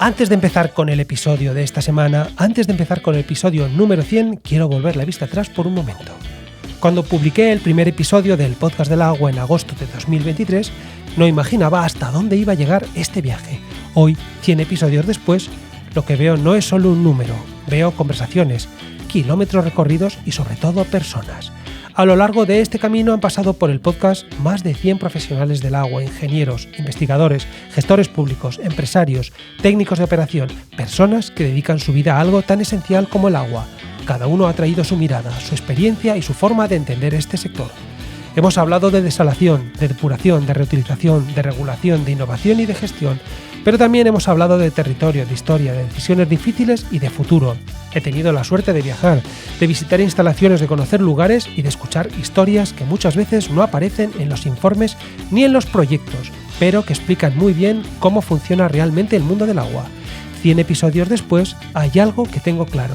Antes de empezar con el episodio de esta semana, antes de empezar con el episodio número 100, quiero volver la vista atrás por un momento. Cuando publiqué el primer episodio del Podcast del Agua en agosto de 2023, no imaginaba hasta dónde iba a llegar este viaje. Hoy, 100 episodios después, lo que veo no es solo un número, veo conversaciones, kilómetros recorridos y sobre todo personas. A lo largo de este camino han pasado por el podcast más de 100 profesionales del agua, ingenieros, investigadores, gestores públicos, empresarios, técnicos de operación, personas que dedican su vida a algo tan esencial como el agua. Cada uno ha traído su mirada, su experiencia y su forma de entender este sector. Hemos hablado de desalación, de depuración, de reutilización, de regulación, de innovación y de gestión, pero también hemos hablado de territorio, de historia, de decisiones difíciles y de futuro. He tenido la suerte de viajar, de visitar instalaciones, de conocer lugares y de escuchar historias que muchas veces no aparecen en los informes ni en los proyectos, pero que explican muy bien cómo funciona realmente el mundo del agua. 100 episodios después, hay algo que tengo claro.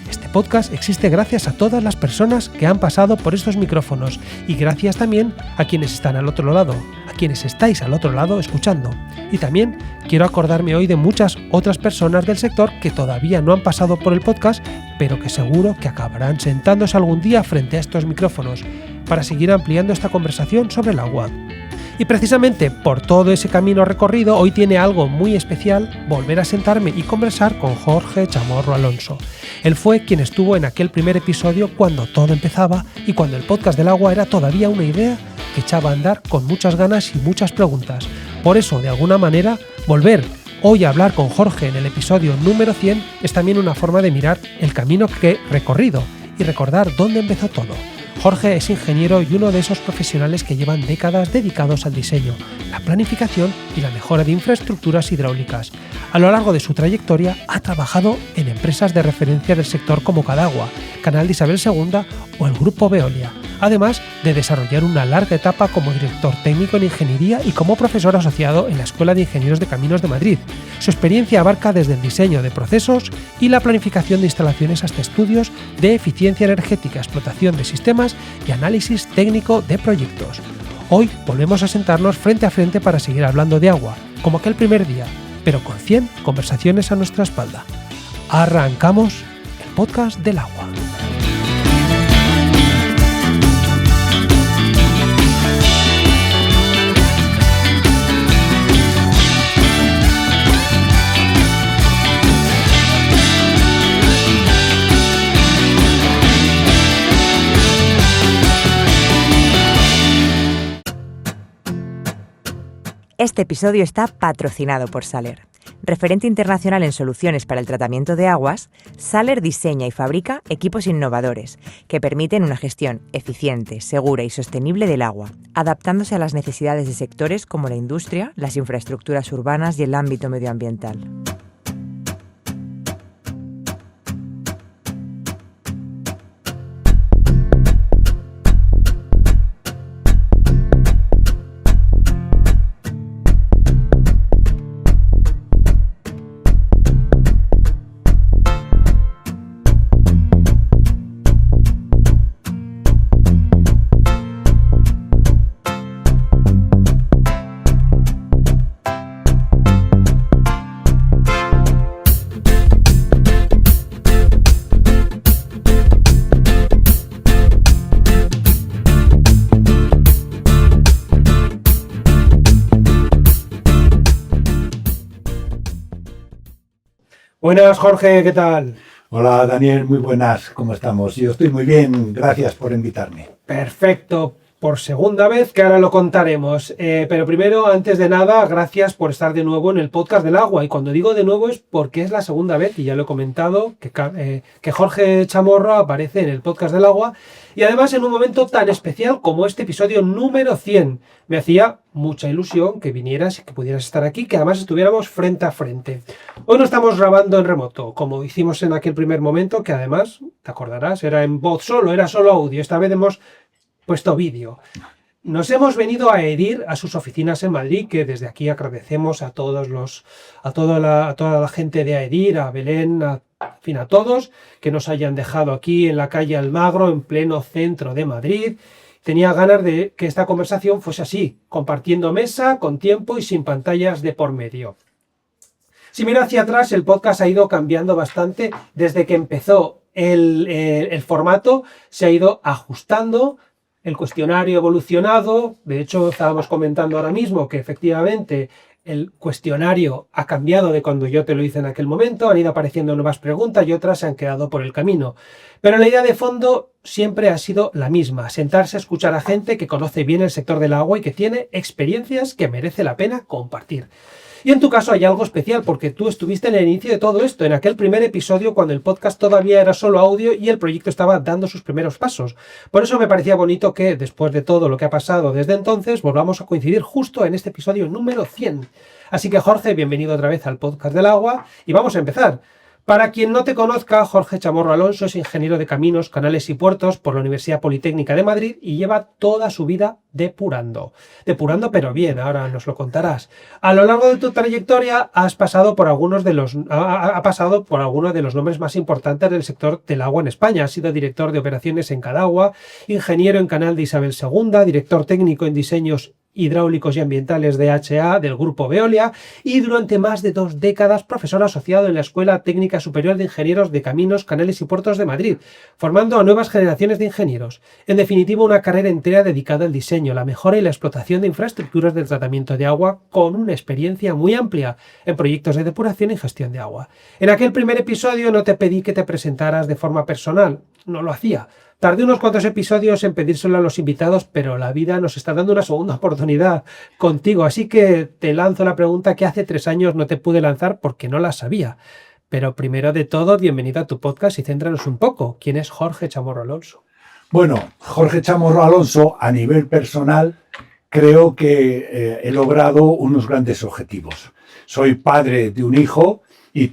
Este podcast existe gracias a todas las personas que han pasado por estos micrófonos y gracias también a quienes están al otro lado, a quienes estáis al otro lado escuchando. Y también quiero acordarme hoy de muchas otras personas del sector que todavía no han pasado por el podcast, pero que seguro que acabarán sentándose algún día frente a estos micrófonos para seguir ampliando esta conversación sobre el agua. Y precisamente por todo ese camino recorrido, hoy tiene algo muy especial volver a sentarme y conversar con Jorge Chamorro Alonso. Él fue quien estuvo en aquel primer episodio cuando todo empezaba y cuando el podcast del agua era todavía una idea que echaba a andar con muchas ganas y muchas preguntas. Por eso, de alguna manera, volver hoy a hablar con Jorge en el episodio número 100 es también una forma de mirar el camino que he recorrido y recordar dónde empezó todo. Jorge es ingeniero y uno de esos profesionales que llevan décadas dedicados al diseño, la planificación y la mejora de infraestructuras hidráulicas. A lo largo de su trayectoria ha trabajado en empresas de referencia del sector como Cadagua, Canal de Isabel II o el Grupo Veolia, además de desarrollar una larga etapa como director técnico en ingeniería y como profesor asociado en la Escuela de Ingenieros de Caminos de Madrid. Su experiencia abarca desde el diseño de procesos y la planificación de instalaciones hasta estudios de eficiencia energética, explotación de sistemas y análisis técnico de proyectos. Hoy volvemos a sentarnos frente a frente para seguir hablando de agua, como aquel primer día, pero con 100 conversaciones a nuestra espalda. Arrancamos el podcast del agua. Este episodio está patrocinado por Saler. Referente internacional en soluciones para el tratamiento de aguas, Saler diseña y fabrica equipos innovadores que permiten una gestión eficiente, segura y sostenible del agua, adaptándose a las necesidades de sectores como la industria, las infraestructuras urbanas y el ámbito medioambiental. Buenas, Jorge, ¿qué tal? Hola, Daniel, muy buenas, ¿cómo estamos? Yo estoy muy bien, gracias por invitarme. Perfecto, por segunda vez, que ahora lo contaremos. Pero primero, antes de nada, gracias por estar de nuevo en el podcast del agua. Y cuando digo de nuevo es porque es la segunda vez, y ya lo he comentado, que Jorge Chamorro aparece en el podcast del agua. Y además en un momento tan especial como este episodio número 100. Me hacía mucha ilusión que vinieras y que pudieras estar aquí, que además estuviéramos frente a frente. Hoy no estamos grabando en remoto, como hicimos en aquel primer momento, que además, te acordarás, era en voz solo, era solo audio. Esta vez hemos puesto vídeo. Nos hemos venido a EDIR a sus oficinas en Madrid, que desde aquí agradecemos a toda la gente de EDIR, a Belén, a todos, que nos hayan dejado aquí en la calle Almagro, en pleno centro de Madrid. Tenía ganas de que esta conversación fuese así, compartiendo mesa, con tiempo y sin pantallas de por medio. Si miro hacia atrás, el podcast ha ido cambiando bastante desde que empezó el formato, se ha ido ajustando, el cuestionario ha evolucionado. De hecho, estábamos comentando ahora mismo que efectivamente el cuestionario ha cambiado de cuando yo te lo hice en aquel momento, han ido apareciendo nuevas preguntas y otras se han quedado por el camino. Pero la idea de fondo siempre ha sido la misma: sentarse a escuchar a gente que conoce bien el sector del agua y que tiene experiencias que merece la pena compartir. Y en tu caso hay algo especial, porque tú estuviste en el inicio de todo esto, en aquel primer episodio cuando el podcast todavía era solo audio y el proyecto estaba dando sus primeros pasos. Por eso me parecía bonito que, después de todo lo que ha pasado desde entonces, volvamos a coincidir justo en este episodio número 100. Así que, Jorge, bienvenido otra vez al Podcast del Agua y vamos a empezar. Para quien no te conozca, Jorge Chamorro Alonso es ingeniero de caminos, canales y puertos por la Universidad Politécnica de Madrid y lleva toda su vida depurando. Depurando, pero bien, ahora nos lo contarás. A lo largo de tu trayectoria has pasado por algunos de los nombres más importantes del sector del agua en España. Has sido director de operaciones en Cadagua, ingeniero en Canal de Isabel II, director técnico en diseños hidráulicos y ambientales de HA del Grupo Veolia y durante más de 2 décadas profesor asociado en la Escuela Técnica Superior de Ingenieros de Caminos, Canales y Puertos de Madrid, formando a nuevas generaciones de ingenieros. En definitiva, una carrera entera dedicada al diseño, la mejora y la explotación de infraestructuras de tratamiento de agua, con una experiencia muy amplia en proyectos de depuración y gestión de agua. En aquel primer episodio no te pedí que te presentaras de forma personal, no lo hacía. Tardé unos cuantos episodios en pedírselo a los invitados, pero la vida nos está dando una segunda oportunidad contigo. Así que te lanzo la pregunta que hace 3 años no te pude lanzar porque no la sabía. Pero primero de todo, bienvenido a tu podcast y céntranos un poco. ¿Quién es Jorge Chamorro Alonso? Bueno, Jorge Chamorro Alonso, a nivel personal, creo que he logrado unos grandes objetivos. Soy padre de un hijo y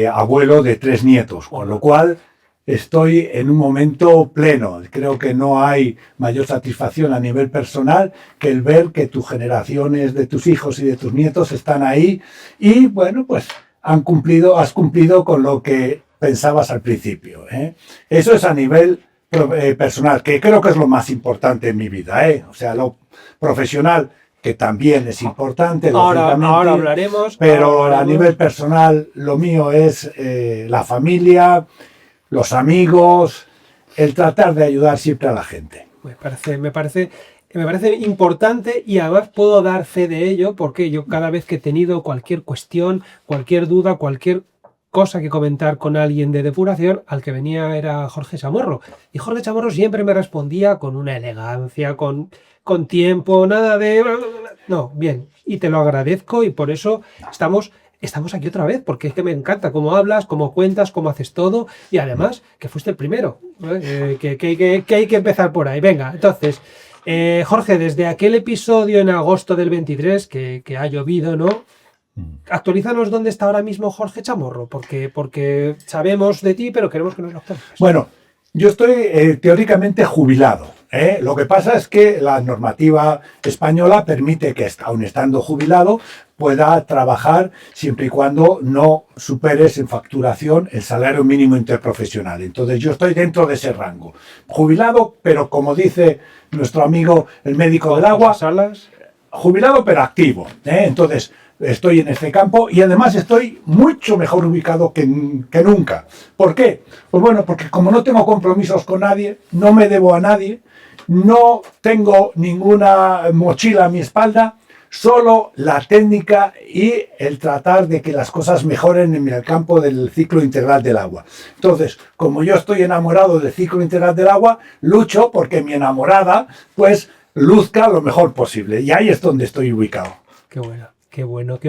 abuelo de 3 nietos, con lo cual estoy en un momento pleno. Creo que no hay mayor satisfacción a nivel personal que el ver que tus generaciones de tus hijos y de tus nietos están ahí y, bueno, pues has cumplido con lo que pensabas al principio, ¿eh? Eso es a nivel personal, que creo que es lo más importante en mi vida, ¿eh? O sea, lo profesional, que también es importante, ahora hablaremos. Pero a nivel personal, lo mío es la familia, los amigos, el tratar de ayudar siempre a la gente. Me parece importante y además puedo dar fe de ello porque yo cada vez que he tenido cualquier cuestión, cualquier duda, cualquier cosa que comentar con alguien de depuración, al que venía era Jorge Chamorro. Y Jorge Chamorro siempre me respondía con una elegancia, con tiempo, nada de... No, bien, y te lo agradezco y por eso estamos aquí otra vez, porque es que me encanta cómo hablas, cómo cuentas, cómo haces todo y además que fuiste el primero, que hay que empezar por ahí. Venga, entonces, Jorge, desde aquel episodio en agosto del 23 que ha llovido, ¿no? Actualízanos dónde está ahora mismo Jorge Chamorro, porque sabemos de ti, pero queremos que nos lo cuentes. Bueno, yo estoy teóricamente jubilado, ¿eh? Lo que pasa es que la normativa española permite que, aun estando jubilado, pueda trabajar siempre y cuando no superes en facturación el salario mínimo interprofesional. Entonces yo estoy dentro de ese rango. Jubilado, pero como dice nuestro amigo el médico del agua, jubilado pero activo, ¿eh? Entonces estoy en este campo y además estoy mucho mejor ubicado que nunca. ¿Por qué? Pues bueno, porque como no tengo compromisos con nadie, no me debo a nadie, no tengo ninguna mochila a mi espalda, solo la técnica y el tratar de que las cosas mejoren en el campo del ciclo integral del agua. Entonces, como yo estoy enamorado del ciclo integral del agua, lucho porque mi enamorada pues luzca lo mejor posible y ahí es donde estoy ubicado. Qué bueno. Qué bueno.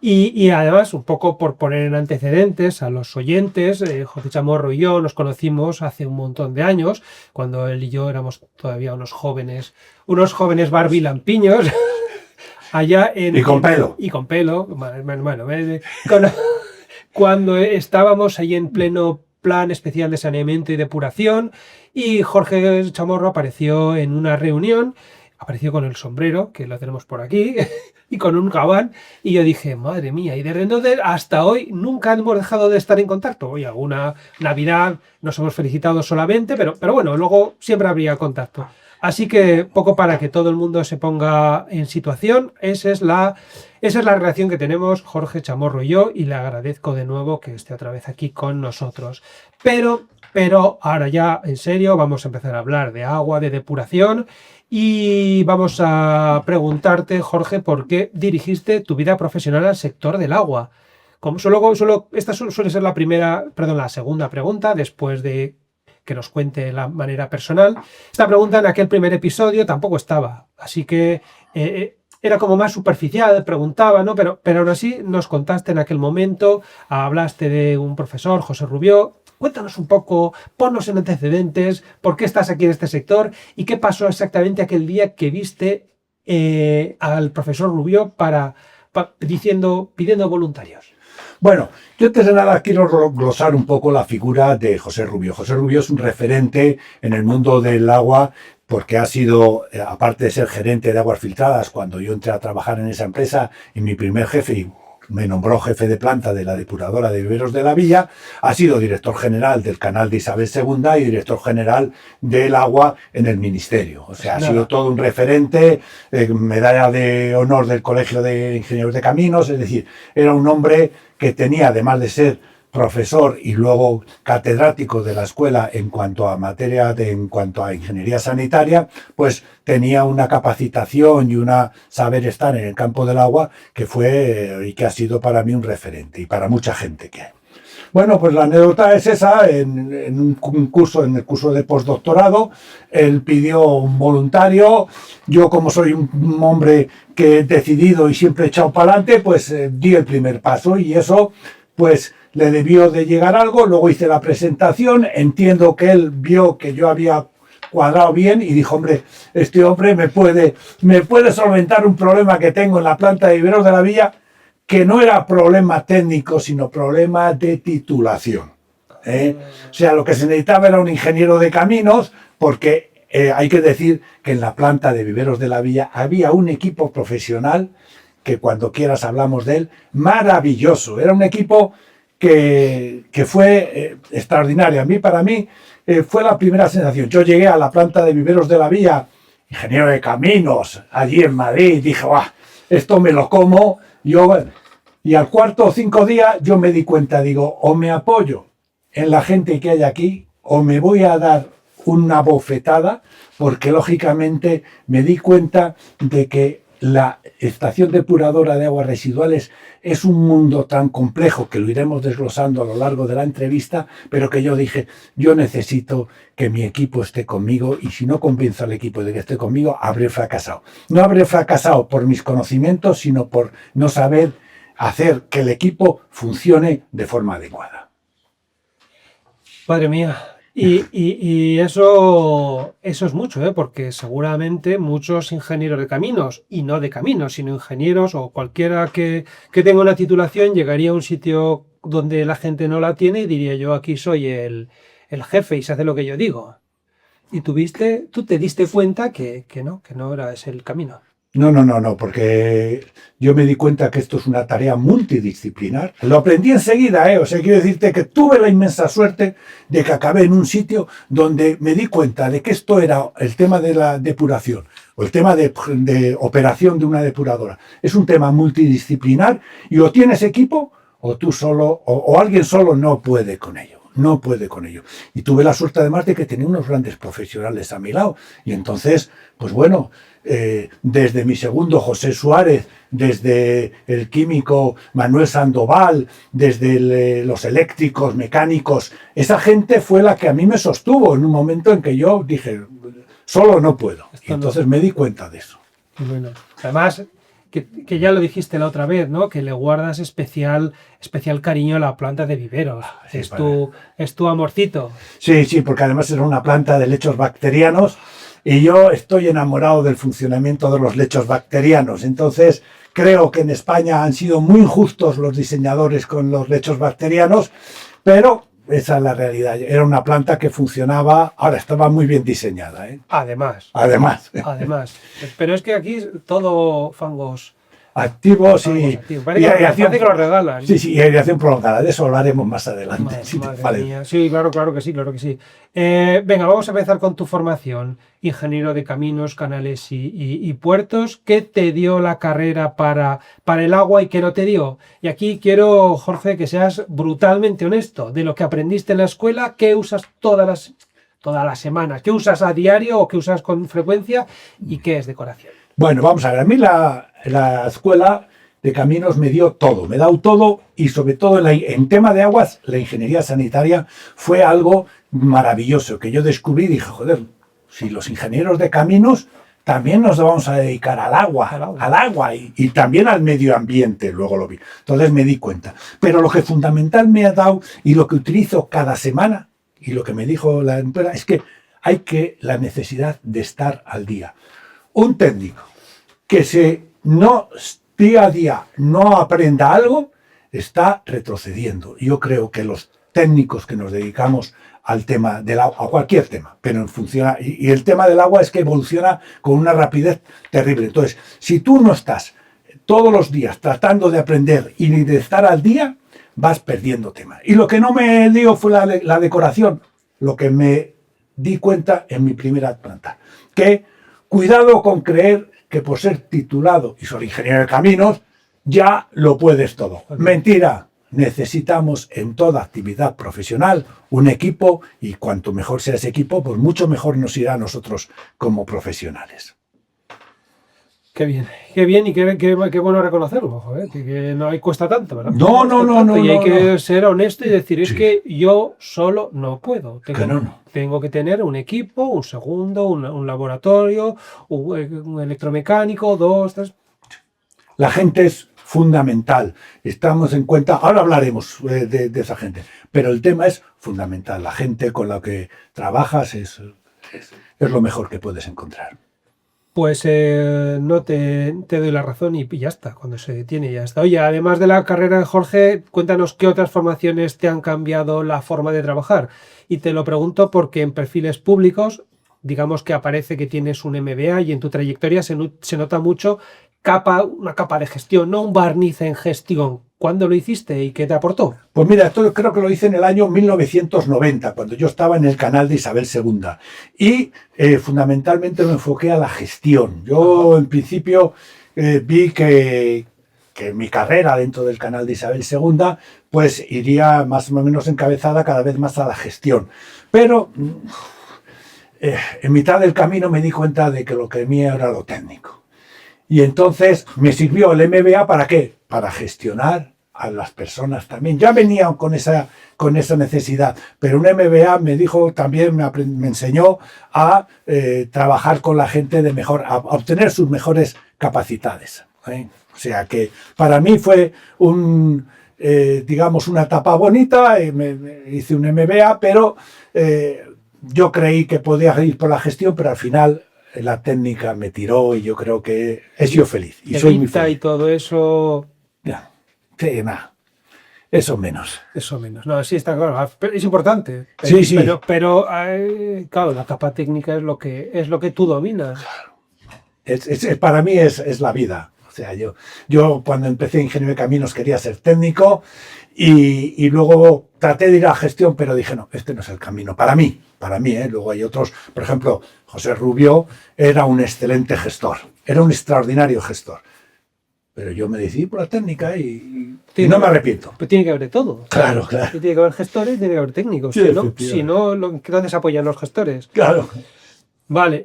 Y además, un poco por poner en antecedentes a los oyentes, Jorge Chamorro y yo nos conocimos hace un montón de años, cuando él y yo éramos todavía unos jóvenes barbilampiños, allá en... Y con pelo. Bueno, cuando estábamos ahí en pleno plan especial de saneamiento y depuración, y Jorge Chamorro apareció en una reunión, apareció con el sombrero, que lo tenemos por aquí, y con un gabán, y yo dije, madre mía, y desde entonces hasta hoy nunca hemos dejado de estar en contacto. Hoy alguna Navidad nos hemos felicitado solamente, pero bueno, luego siempre habría contacto. Así que poco para que todo el mundo se ponga en situación. Esa es la relación que tenemos Jorge Chamorro y yo, y le agradezco de nuevo que esté otra vez aquí con nosotros. Pero ahora ya, en serio, vamos a empezar a hablar de agua, de depuración, y vamos a preguntarte, Jorge, por qué dirigiste tu vida profesional al sector del agua. Esta suele ser la segunda pregunta, después de que nos cuente la manera personal. Esta pregunta en aquel primer episodio tampoco estaba, así que era como más superficial, preguntaba, ¿no? Pero aún así nos contaste en aquel momento, hablaste de un profesor, José Rubió. Cuéntanos un poco, ponnos en antecedentes, por qué estás aquí en este sector y qué pasó exactamente aquel día que viste al profesor Rubió pidiendo voluntarios. Bueno, yo antes de nada quiero glosar un poco la figura de José Rubió. José Rubió es un referente en el mundo del agua porque ha sido, aparte de ser gerente de aguas filtradas, cuando yo entré a trabajar en esa empresa, y mi primer jefe me nombró jefe de planta de la depuradora de Viveros de la Villa, ha sido director general del canal de Isabel II y director general del agua en el ministerio. O sea, ha sido todo un referente, medalla de honor del Colegio de Ingenieros de Caminos, es decir, era un hombre que tenía, además de ser profesor y luego catedrático de la escuela en cuanto a en cuanto a ingeniería sanitaria, pues tenía una capacitación y una saber estar en el campo del agua que fue y que ha sido para mí un referente y para mucha gente que hay. Bueno, pues la anécdota es esa. En el curso de postdoctorado, él pidió un voluntario. Yo, como soy un hombre que he decidido y siempre he echado para adelante, pues di el primer paso, y eso pues le debió de llegar algo. Luego hice la presentación, entiendo que él vio que yo había cuadrado bien y dijo, hombre, este hombre me puede solventar un problema que tengo en la planta de Viveros de la Villa, que no era problema técnico, sino problema de titulación. O sea, lo que se necesitaba era un ingeniero de caminos, porque hay que decir que en la planta de Viveros de la Villa había un equipo profesional, que cuando quieras hablamos de él, maravilloso. Era un equipo que fue extraordinario. Para mí, fue la primera sensación. Yo llegué a la planta de Viveros de la Villa, ingeniero de caminos, allí en Madrid, y dije, esto me lo como. Y al cuarto o 5 días yo me di cuenta, digo, o me apoyo en la gente que hay aquí, o me voy a dar una bofetada, porque lógicamente me di cuenta de que la estación depuradora de aguas residuales es un mundo tan complejo, que lo iremos desglosando a lo largo de la entrevista, pero que yo dije, yo necesito que mi equipo esté conmigo, y si no convenzo al equipo de que esté conmigo, habré fracasado. No habré fracasado por mis conocimientos, sino por no saber hacer que el equipo funcione de forma adecuada. Madre mía. Y eso es mucho, porque seguramente muchos ingenieros de caminos, y no de caminos, sino ingenieros o cualquiera que tenga una titulación, llegaría a un sitio donde la gente no la tiene y diría, yo aquí soy el jefe y se hace lo que yo digo. Y tú te diste cuenta que no era ese el camino. No, porque yo me di cuenta que esto es una tarea multidisciplinar. Lo aprendí enseguida, O sea, quiero decirte que tuve la inmensa suerte de que acabé en un sitio donde me di cuenta de que esto era el tema de la depuración, o el tema de operación de una depuradora. Es un tema multidisciplinar, y o tienes equipo, o tú solo, o alguien solo no puede con ello. No puede con ello. Y tuve la suerte además de que tenía unos grandes profesionales a mi lado. Y entonces, pues bueno, desde mi segundo José Suárez, desde el químico Manuel Sandoval, desde los eléctricos, mecánicos, esa gente fue la que a mí me sostuvo en un momento en que yo dije, solo no puedo. Y entonces me di cuenta de eso. Bueno, además, que ya lo dijiste la otra vez, ¿no? Que le guardas especial cariño a la planta de Viveros. Sí, es tu amorcito. Sí, porque además era una planta de lechos bacterianos, y yo estoy enamorado del funcionamiento de los lechos bacterianos. Entonces, creo que en España han sido muy injustos los diseñadores con los lechos bacterianos, pero esa es la realidad. Era una planta que funcionaba, ahora estaba muy bien diseñada. Además. Además. Pero es que aquí todo fangos Activos y parece que lo regalan. Sí, y aireación prolongada. De eso hablaremos más adelante. Madre mía. Sí, claro que sí, claro que sí. Venga, vamos a empezar con tu formación. Ingeniero de caminos, canales y puertos. ¿Qué te dio la carrera para el agua y qué no te dio? Y aquí quiero, Jorge, que seas brutalmente honesto. De lo que aprendiste en la escuela, ¿qué usas toda la semana? ¿Qué usas a diario o qué usas con frecuencia? ¿Y qué es decoración? Bueno, vamos a ver. A mí la escuela de caminos me dio todo. Me ha dado todo y sobre todo en tema de aguas, la ingeniería sanitaria fue algo maravilloso que yo descubrí y dije, joder, si los ingenieros de caminos también nos vamos a dedicar al agua y también al medio ambiente, luego lo vi. Entonces me di cuenta. Pero lo que fundamental me ha dado y lo que utilizo cada semana y lo que me dijo la empresa es que hay la necesidad de estar al día. Un técnico que no día a día no aprenda algo, está retrocediendo. Yo creo que los técnicos que nos dedicamos al tema del agua, a cualquier tema, pero funciona, y el tema del agua es que evoluciona con una rapidez terrible. Entonces, si tú no estás todos los días tratando de aprender y de estar al día, vas perdiendo tema. Y lo que no me dio fue la decoración, lo que me di cuenta en mi primera planta, que cuidado con creer que por ser titulado y ser ingeniero de caminos ya lo puedes todo. Mentira. Necesitamos en toda actividad profesional un equipo y cuanto mejor sea ese equipo, pues mucho mejor nos irá a nosotros como profesionales. Qué bien y qué bueno reconocerlo, joder, que no cuesta tanto, ¿verdad? No. Y hay que ser honesto y decir, es que yo solo no puedo. Tengo que tener un equipo, un segundo, un laboratorio, un electromecánico, 2, 3. La gente es fundamental. Estamos en cuenta, ahora hablaremos de esa gente, pero el tema es fundamental. La gente con la que trabajas es lo mejor que puedes encontrar. Pues no te doy la razón y ya está, cuando se detiene ya está. Oye, además de la carrera de Jorge, cuéntanos qué otras formaciones te han cambiado la forma de trabajar. Y te lo pregunto porque en perfiles públicos, digamos que aparece que tienes un MBA y en tu trayectoria se nota mucho una capa de gestión, no un barniz en gestión. ¿Cuándo lo hiciste y qué te aportó? Pues mira, esto creo que lo hice en el año 1990, cuando yo estaba en el canal de Isabel II. Y fundamentalmente me enfoqué a la gestión. Yo en principio vi que mi carrera dentro del canal de Isabel II pues iría más o menos encabezada cada vez más a la gestión. Pero en mitad del camino me di cuenta de que lo que mío era lo técnico. Y entonces me sirvió el MBA ¿para qué? Para gestionar a las personas también. Ya venía con esa necesidad, pero un MBA me dijo también, me enseñó a trabajar con la gente a obtener sus mejores capacidades. O sea que para mí fue digamos una etapa bonita, hice un MBA, pero yo creí que podía ir por la gestión, pero al final la técnica me tiró y yo creo que he sido feliz. Y soy muy feliz. Y todo eso... Ya. Sí, nada. Eso menos. No, sí, está claro. Es importante. Sí. Pero claro, la capa técnica es lo que tú dominas. Para mí es la vida. O sea, yo cuando empecé ingeniero de caminos quería ser técnico y luego traté de ir a gestión, pero dije, no, este no es el camino. Para mí. Luego hay otros, por ejemplo, José Rubio era un excelente gestor, era un extraordinario gestor. Pero yo me decidí por la técnica y no me arrepiento. Pero tiene que haber de todo. Claro. Tiene que haber gestores y tiene que haber técnicos. Sí, si no, ¿dónde se apoyan los gestores? Claro. Vale.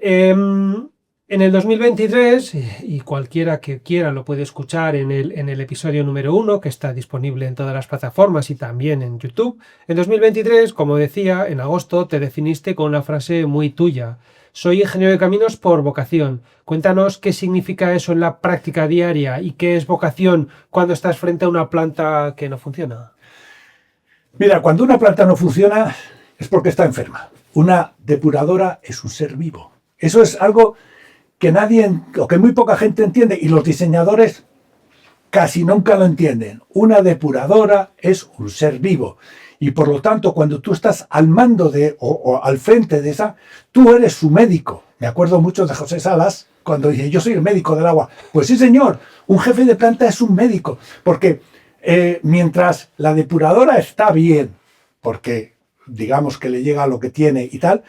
En el 2023, y cualquiera que quiera lo puede escuchar en el episodio número 1, que está disponible en todas las plataformas y también en YouTube. En 2023, como decía, en agosto te definiste con una frase muy tuya. Soy ingeniero de caminos por vocación. Cuéntanos qué significa eso en la práctica diaria y qué es vocación cuando estás frente a una planta que no funciona. Mira, cuando una planta no funciona es porque está enferma. Una depuradora es un ser vivo. Eso es algo que que muy poca gente entiende y los diseñadores casi nunca lo entienden. Una depuradora es un ser vivo y por lo tanto cuando tú estás al mando o al frente de esa, tú eres su médico. Me acuerdo mucho de José Salas, cuando dice, yo soy el médico del agua. Pues sí, señor, un jefe de planta es un médico, porque mientras la depuradora está bien, porque digamos que le llega lo que tiene y tal,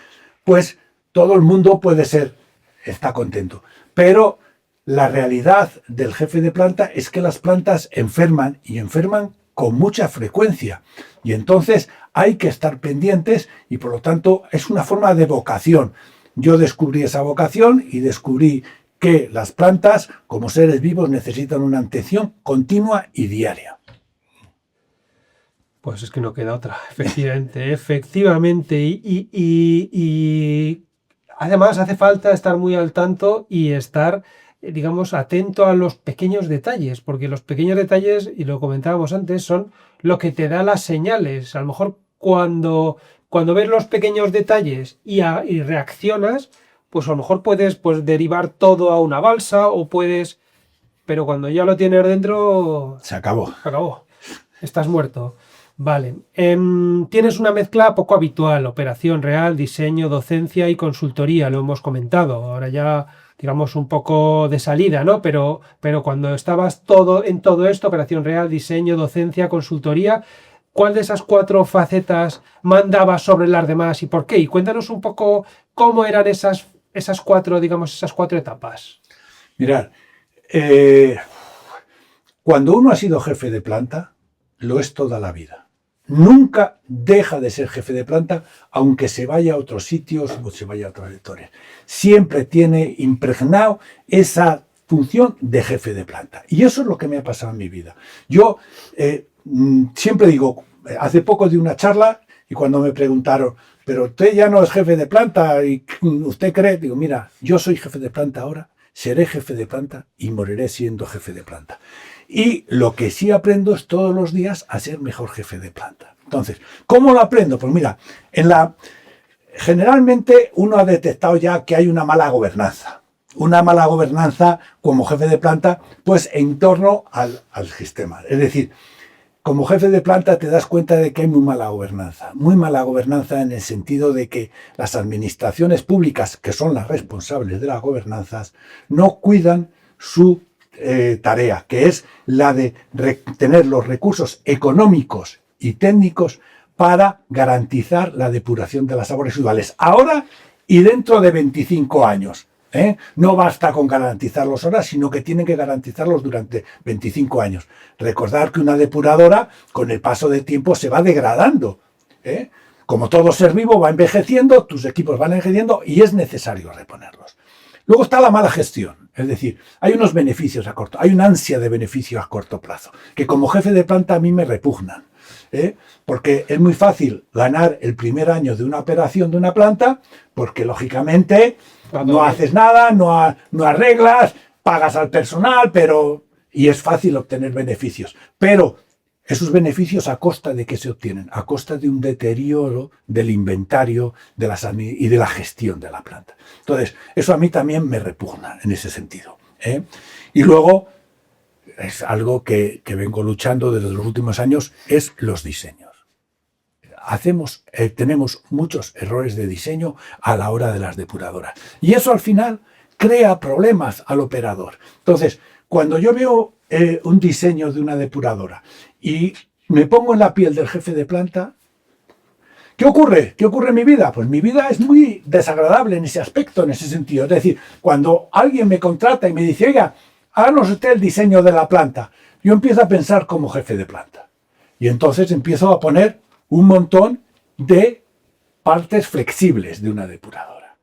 pues todo el mundo está contento. Pero la realidad del jefe de planta es que las plantas enferman y enferman con mucha frecuencia. Y entonces hay que estar pendientes y por lo tanto es una forma de vocación. Yo descubrí esa vocación y descubrí que las plantas, como seres vivos, necesitan una atención continua y diaria. Pues es que no queda otra, efectivamente. Y además hace falta estar muy al tanto y estar, digamos, atento a los pequeños detalles, porque los pequeños detalles, y lo comentábamos antes, son lo que te da las señales. A lo mejor cuando ves los pequeños detalles y reaccionas, pues a lo mejor puedes derivar todo a una balsa pero cuando ya lo tienes dentro... Se acabó. Estás muerto. Vale. Tienes una mezcla poco habitual, operación real, diseño, docencia y consultoría, lo hemos comentado. Ahora ya, digamos, un poco de salida, ¿no? Pero cuando estabas en todo esto, operación real, diseño, docencia, consultoría, ¿cuál de esas 4 facetas mandabas sobre las demás y por qué? Y cuéntanos un poco cómo eran esas 4, digamos, esas 4 etapas. Mirad, cuando uno ha sido jefe de planta, lo es toda la vida. Nunca deja de ser jefe de planta, aunque se vaya a otros sitios o se vaya a otras sectores. Siempre tiene impregnado esa función de jefe de planta. Y eso es lo que me ha pasado en mi vida. Yo siempre digo, hace poco di una charla y cuando me preguntaron, pero usted ya no es jefe de planta y usted cree, digo, mira, yo soy jefe de planta ahora, seré jefe de planta y moriré siendo jefe de planta. Y lo que sí aprendo es todos los días a ser mejor jefe de planta. Entonces, ¿cómo lo aprendo? Pues mira, generalmente uno ha detectado ya que hay una mala gobernanza. Una mala gobernanza como jefe de planta, pues en torno al sistema. Es decir, como jefe de planta te das cuenta de que hay muy mala gobernanza en el sentido de que las administraciones públicas, que son las responsables de las gobernanzas, no cuidan su tarea, que es la de tener los recursos económicos y técnicos para garantizar la depuración de las aguas residuales ahora y dentro de 25 años. No basta con garantizarlos ahora, sino que tienen que garantizarlos durante 25 años. Recordar que una depuradora, con el paso del tiempo, se va degradando. Como todo ser vivo va envejeciendo, tus equipos van envejeciendo y es necesario reponerlos. Luego está la mala gestión, es decir, hay unos beneficios hay una ansia de beneficio a corto plazo, que como jefe de planta a mí me repugnan. Porque es muy fácil ganar el primer año de una operación de una planta, porque lógicamente no haces nada, no arreglas, pagas al personal, y es fácil obtener beneficios. Pero esos beneficios ¿a costa de qué se obtienen? A costa de un deterioro del inventario y de la gestión de la planta. Entonces, eso a mí también me repugna en ese sentido. Y luego, es algo que vengo luchando desde los últimos años, es los diseños. Tenemos muchos errores de diseño a la hora de las depuradoras. Y eso al final crea problemas al operador. Entonces, cuando yo veo un diseño de una depuradora y me pongo en la piel del jefe de planta, ¿qué ocurre? ¿Qué ocurre en mi vida? Pues mi vida es muy desagradable en ese aspecto, en ese sentido. Es decir, cuando alguien me contrata y me dice, oiga, háganos usted el diseño de la planta, yo empiezo a pensar como jefe de planta. Y entonces empiezo a poner un montón de partes flexibles de una depuradora.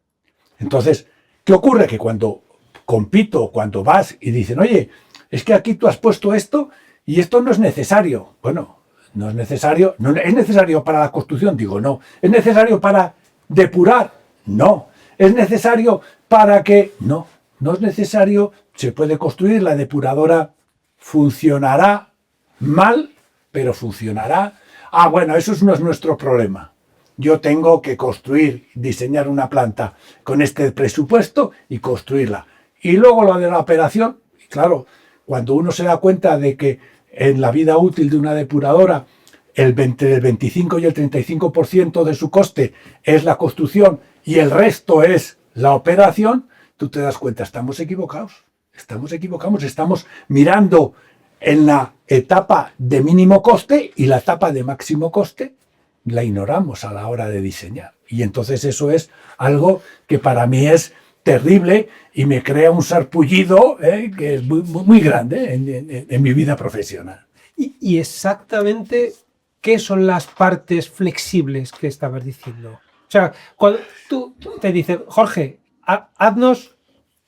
Entonces, ¿qué ocurre? Que cuando compito, cuando vas y dicen, oye, es que aquí tú has puesto esto y esto no es necesario. Bueno, no es necesario. No, ¿es necesario para la construcción? Digo, no. ¿Es necesario para depurar? No. ¿Es necesario para que? No. No es necesario. Se puede construir, la depuradora funcionará mal, pero funcionará. Ah, bueno, eso no es nuestro problema. Yo tengo que diseñar una planta con este presupuesto y construirla. Y luego lo de la operación, claro, cuando uno se da cuenta de que en la vida útil de una depuradora el 25 y el 35% de su coste es la construcción y el resto es la operación, tú te das cuenta, estamos equivocados, estamos mirando en la etapa de mínimo coste y la etapa de máximo coste la ignoramos a la hora de diseñar. Y entonces eso es algo que para mí es terrible y me crea un sarpullido que es muy grande en mi vida profesional. Y exactamente, ¿qué son las partes flexibles que estabas diciendo? O sea, cuando tú te dices, Jorge, haznos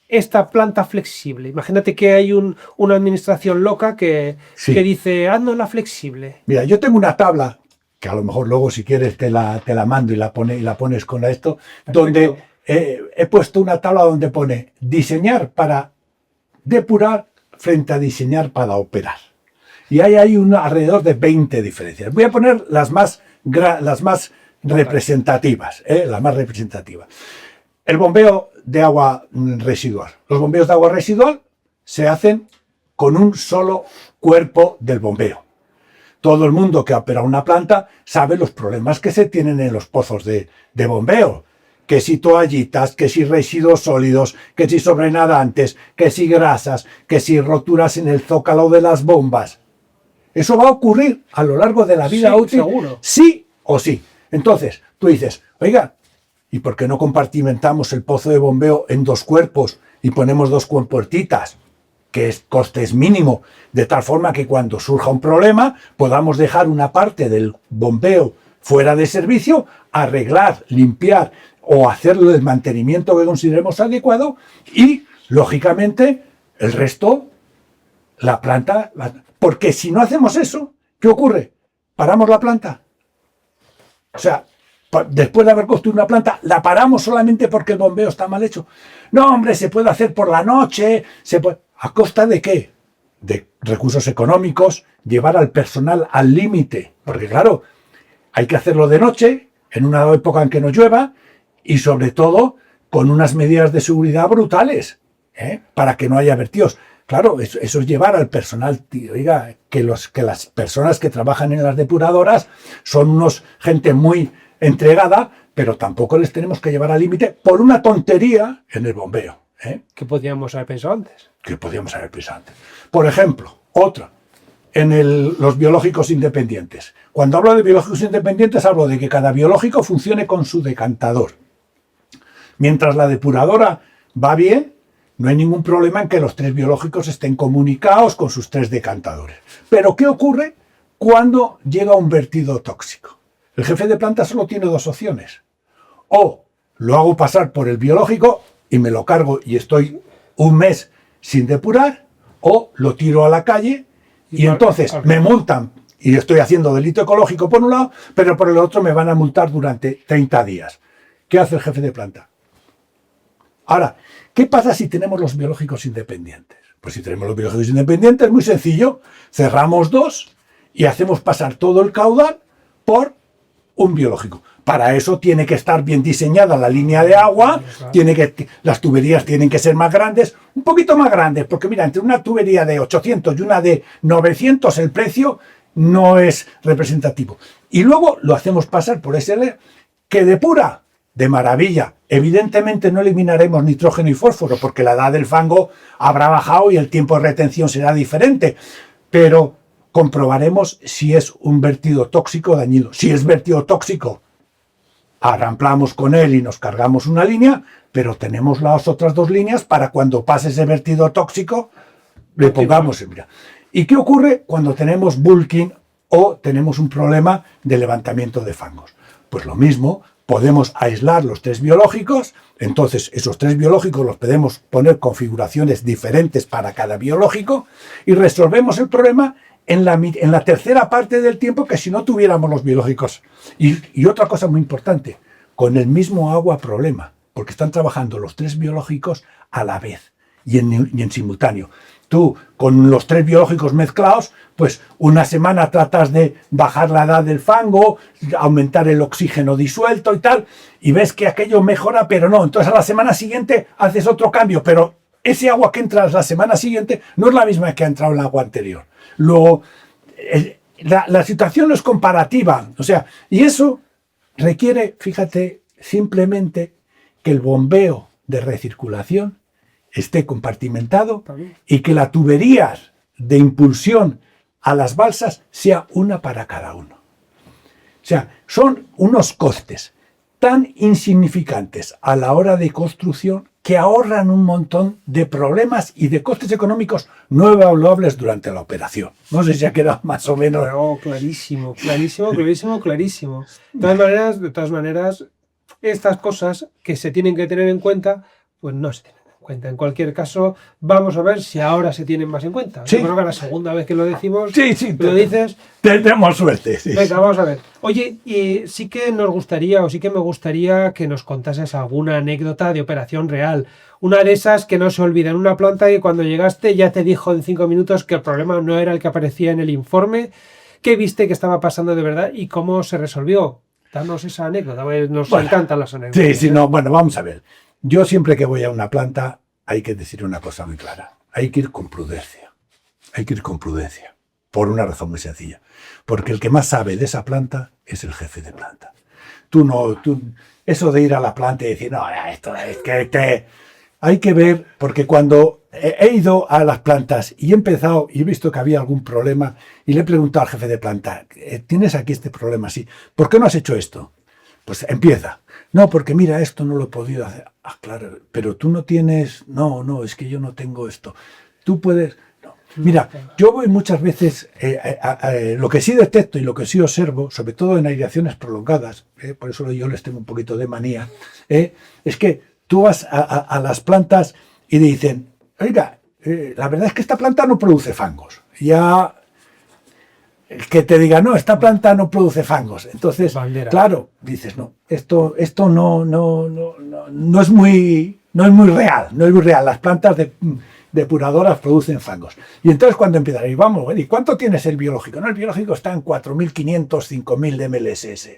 esta planta flexible. Imagínate que hay una administración loca que dice, haznos la flexible. Mira, yo tengo una tabla, que a lo mejor luego si quieres te la mando y la pones con esto, perfecto, donde he puesto una tabla donde pone diseñar para depurar frente a diseñar para operar. Y ahí hay alrededor de 20 diferencias. Voy a poner las más representativas. Las más representativas. El bombeo de agua residual. Los bombeos de agua residual se hacen con un solo cuerpo del bombeo. Todo el mundo que ha operado una planta sabe los problemas que se tienen en los pozos de bombeo. Que si toallitas, que si residuos sólidos, que si sobrenadantes, que si grasas, que si roturas en el zócalo de las bombas. Eso va a ocurrir a lo largo de la vida útil, seguro. Sí o sí. Entonces, tú dices, oiga, ¿y por qué no compartimentamos el pozo de bombeo en 2 cuerpos y ponemos 2 compuertitas? Que es coste es mínimo, de tal forma que cuando surja un problema podamos dejar una parte del bombeo fuera de servicio, arreglar, limpiar o hacerlo el mantenimiento que consideremos adecuado y, lógicamente, el resto, la planta. Porque si no hacemos eso, ¿qué ocurre? ¿Paramos la planta? O sea, después de haber construido una planta, ¿la paramos solamente porque el bombeo está mal hecho? No, hombre, se puede hacer por la noche, ¿a costa de qué? De recursos económicos, llevar al personal al límite. Porque claro, hay que hacerlo de noche, en una época en que no llueva, y sobre todo con unas medidas de seguridad brutales, para que no haya vertidos. Claro, eso es llevar al personal, oiga, que las personas que trabajan en las depuradoras son gente muy entregada, pero tampoco les tenemos que llevar al límite por una tontería en el bombeo. ¿Qué podríamos haber pensado antes? Por ejemplo, otra, los biológicos independientes. Cuando hablo de biológicos independientes, hablo de que cada biológico funcione con su decantador. Mientras la depuradora va bien, no hay ningún problema en que los 3 biológicos estén comunicados con sus 3 decantadores. Pero ¿qué ocurre cuando llega un vertido tóxico? El jefe de planta solo tiene 2 opciones. O lo hago pasar por el biológico y me lo cargo y estoy un mes sin depurar, o lo tiro a la calle y entonces me multan y estoy haciendo delito ecológico por un lado, pero por el otro me van a multar durante 30 días. ¿Qué hace el jefe de planta? Ahora, ¿qué pasa si tenemos los biológicos independientes? Pues si tenemos los biológicos independientes, muy sencillo, cerramos 2 y hacemos pasar todo el caudal por un biológico. Para eso tiene que estar bien diseñada la línea de agua, las tuberías tienen que ser más grandes, un poquito más grandes, porque mira, entre una tubería de 800 y una de 900 el precio no es representativo. Y luego lo hacemos pasar por SL, que depura de maravilla. Evidentemente no eliminaremos nitrógeno y fósforo, porque la edad del fango habrá bajado y el tiempo de retención será diferente, pero comprobaremos si es un vertido tóxico o dañino. Si es vertido tóxico, arramplamos con él y nos cargamos una línea, pero tenemos las otras 2 líneas para cuando pase ese vertido tóxico, le pongamos. Mira. ¿Y qué ocurre cuando tenemos bulking o tenemos un problema de levantamiento de fangos? Pues lo mismo, podemos aislar los 3 biológicos, entonces esos 3 biológicos los podemos poner configuraciones diferentes para cada biológico y resolvemos el problema en la tercera parte del tiempo que si no tuviéramos los biológicos. Y otra cosa muy importante, con el mismo agua problema, porque están trabajando los 3 biológicos a la vez y en simultáneo. Tú, con los 3 biológicos mezclados, pues una semana tratas de bajar la edad del fango, aumentar el oxígeno disuelto y tal, y ves que aquello mejora, pero no. Entonces a la semana siguiente haces otro cambio, pero ese agua que entra la semana siguiente no es la misma que ha entrado en el agua anterior. Luego, la situación no es comparativa, o sea, y eso requiere, fíjate, simplemente que el bombeo de recirculación esté compartimentado y que la tubería de impulsión a las balsas sea una para cada uno. O sea, son unos costes tan insignificantes a la hora de construcción que ahorran un montón de problemas y de costes económicos no evaluables durante la operación. No sé si ha quedado más o menos... No, clarísimo. De todas maneras, estas cosas que se tienen que tener en cuenta, pues no se tienen en cuenta. En cualquier caso, vamos a ver si ahora se tienen más en cuenta. Sí. Yo creo que la segunda vez que lo decimos, Sí, lo dices... Tenemos suerte. Sí. Venga, vamos a ver. Oye, y sí que me gustaría que nos contases alguna anécdota de operación real. Una de esas que no se olvida, en una planta que cuando llegaste ya te dijo en 5 minutos que el problema no era el que aparecía en el informe, que viste que estaba pasando de verdad y cómo se resolvió. Danos esa anécdota, nos encantan las anécdotas. Sí, no, bueno, vamos a ver. Yo siempre que voy a una planta hay que decir una cosa muy clara. Hay que ir con prudencia. Por una razón muy sencilla. Porque el que más sabe de esa planta es el jefe de planta. Eso de ir a la planta y decir, no, esto es que hay que ver, porque cuando he ido a las plantas y he empezado y he visto que había algún problema y le he preguntado al jefe de planta, ¿tienes aquí este problema? Sí. ¿Por qué no has hecho esto? Pues empieza. No, porque mira, esto no lo he podido hacer. Ah, claro, pero tú no tienes... No, es que yo no tengo esto. Tú puedes... No. Mira, yo voy muchas veces... lo que sí detecto y lo que sí observo, sobre todo en aireaciones prolongadas, por eso yo les tengo un poquito de manía, es que tú vas a las plantas y dicen, oiga, la verdad es que esta planta no produce fangos. Ya... que te diga, no, esta planta no produce fangos. Entonces, bandera. Claro, dices, no, esto no es muy real, Las plantas depuradoras producen fangos. Y entonces cuando empiezan, y vamos, ¿y cuánto tienes el biológico? No, el biológico está en 4.500, 5.000 de mLSS.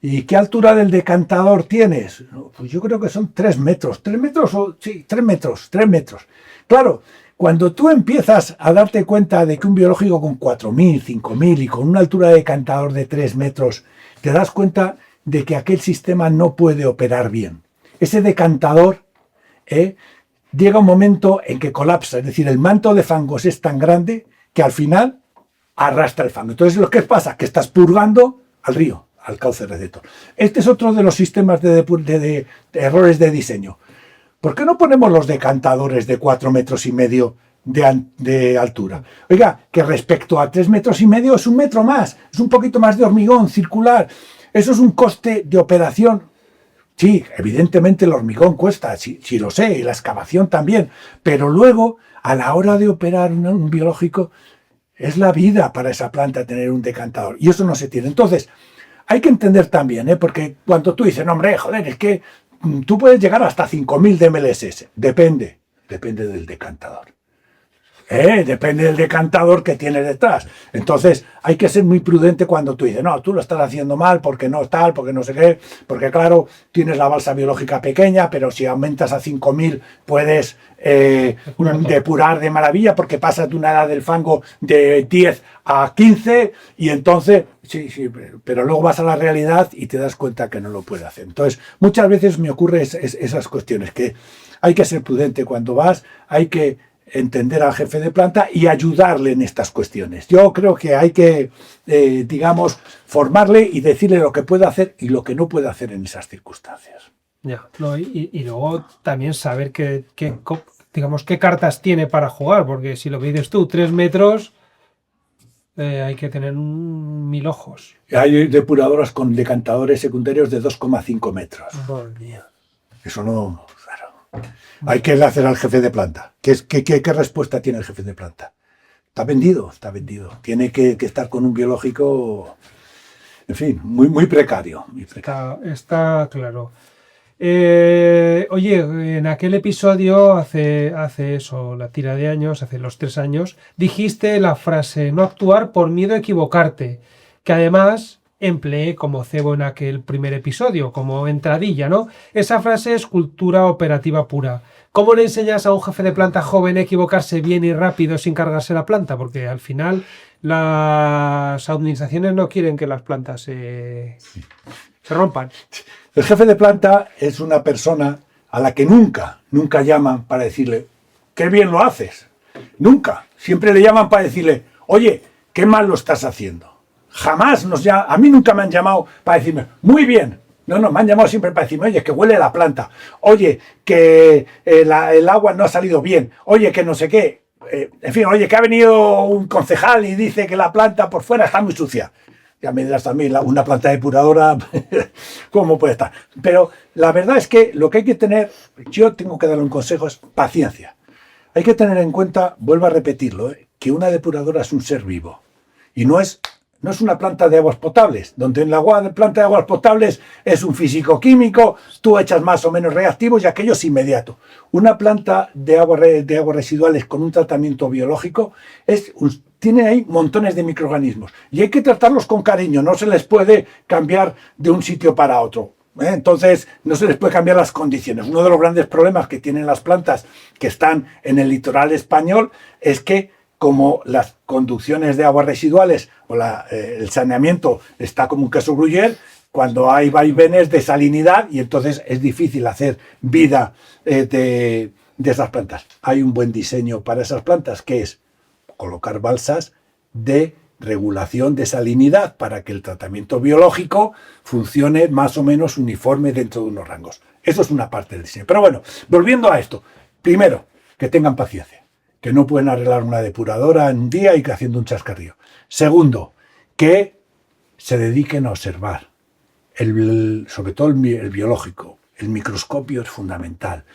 ¿Y qué altura del decantador tienes? No, pues yo creo que son 3 metros. ¿3 metros? Sí, 3 metros. Claro, cuando tú empiezas a darte cuenta de que un biológico con 4.000, 5.000 y con una altura de decantador de 3 metros, te das cuenta de que aquel sistema no puede operar bien. Ese decantador llega un momento en que colapsa, es decir, el manto de fangos es tan grande que al final arrastra el fango. Entonces, ¿lo que pasa? Que estás purgando al río, al cauce receptor. Este es otro de los sistemas de errores de diseño. ¿Por qué no ponemos los decantadores de 4,5 metros de altura? Oiga, que respecto a 3,5 metros es 1 metro más, es un poquito más de hormigón circular. Eso es un coste de operación. Sí, evidentemente el hormigón cuesta, sí lo sé, y la excavación también. Pero luego, a la hora de operar un biológico, es la vida para esa planta tener un decantador. Y eso no se tiene. Entonces, hay que entender también, porque cuando tú dices, no, hombre, joder, es que tú puedes llegar hasta 5.000 de mLSS. Depende del decantador. Depende del decantador que tienes detrás. Entonces, hay que ser muy prudente cuando tú dices, no, tú lo estás haciendo mal porque no tal, porque no sé qué, porque claro, tienes la balsa biológica pequeña, pero si aumentas a 5.000 puedes depurar de maravilla porque pasas de una edad del fango de 10 a 15 y entonces, sí, pero luego vas a la realidad y te das cuenta que no lo puedes hacer. Entonces, muchas veces me ocurre esas cuestiones, que hay que ser prudente cuando vas, hay que entender al jefe de planta y ayudarle en estas cuestiones. Yo creo que hay que, formarle y decirle lo que puede hacer y lo que no puede hacer en esas circunstancias. Ya, no, y luego también saber qué cartas tiene para jugar, porque si lo pides tú, 3 metros, hay que tener 1.000 ojos. Hay depuradoras con decantadores secundarios de 2,5 metros. Oh, mía. Eso no... Claro. Hay que hacer al jefe de planta. ¿Qué respuesta tiene el jefe de planta? Está vendido. Tiene que estar con un biológico, en fin, muy precario. Está claro. Oye, en aquel episodio, hace eso, la tira de años, hace los 3 años, dijiste la frase, no actuar por miedo a equivocarte, que además empleé como cebo en aquel primer episodio, como entradilla, ¿no? Esa frase es cultura operativa pura. ¿Cómo le enseñas a un jefe de planta joven a equivocarse bien y rápido sin cargarse la planta? Porque al final las administraciones no quieren que las plantas se rompan. El jefe de planta es una persona a la que nunca llaman para decirle, qué bien lo haces. Nunca. Siempre le llaman para decirle, oye, qué mal lo estás haciendo. Jamás a mí nunca me han llamado para decirme, muy bien. No, me han llamado siempre para decirme, oye, que huele la planta. Oye, que el agua no ha salido bien. Oye, que no sé qué. En fin, oye, que ha venido un concejal y dice que la planta por fuera está muy sucia. Ya me dirás también, una planta depuradora, ¿cómo puede estar? Pero la verdad es que lo que hay que tener, yo tengo que darle un consejo, es paciencia. Hay que tener en cuenta, vuelvo a repetirlo, que una depuradora es un ser vivo. Y no es una planta de aguas potables, donde en la planta de aguas potables es un físico-químico, tú echas más o menos reactivos y aquello es inmediato. Una planta de aguas residuales con un tratamiento biológico tiene ahí montones de microorganismos y hay que tratarlos con cariño, no se les puede cambiar de un sitio para otro. Entonces no se les puede cambiar las condiciones. Uno de los grandes problemas que tienen las plantas que están en el litoral español es que como las conducciones de aguas residuales o el saneamiento está como un queso gruyère, cuando hay vaivenes de salinidad y entonces es difícil hacer vida de esas plantas. Hay un buen diseño para esas plantas que es colocar balsas de regulación de salinidad para que el tratamiento biológico funcione más o menos uniforme dentro de unos rangos. Eso es una parte del diseño. Pero bueno, volviendo a esto, primero, que tengan paciencia, que no pueden arreglar una depuradora en un día y que haciendo un chascarrillo. Segundo, que se dediquen a observar, sobre todo el biológico. El microscopio es fundamental,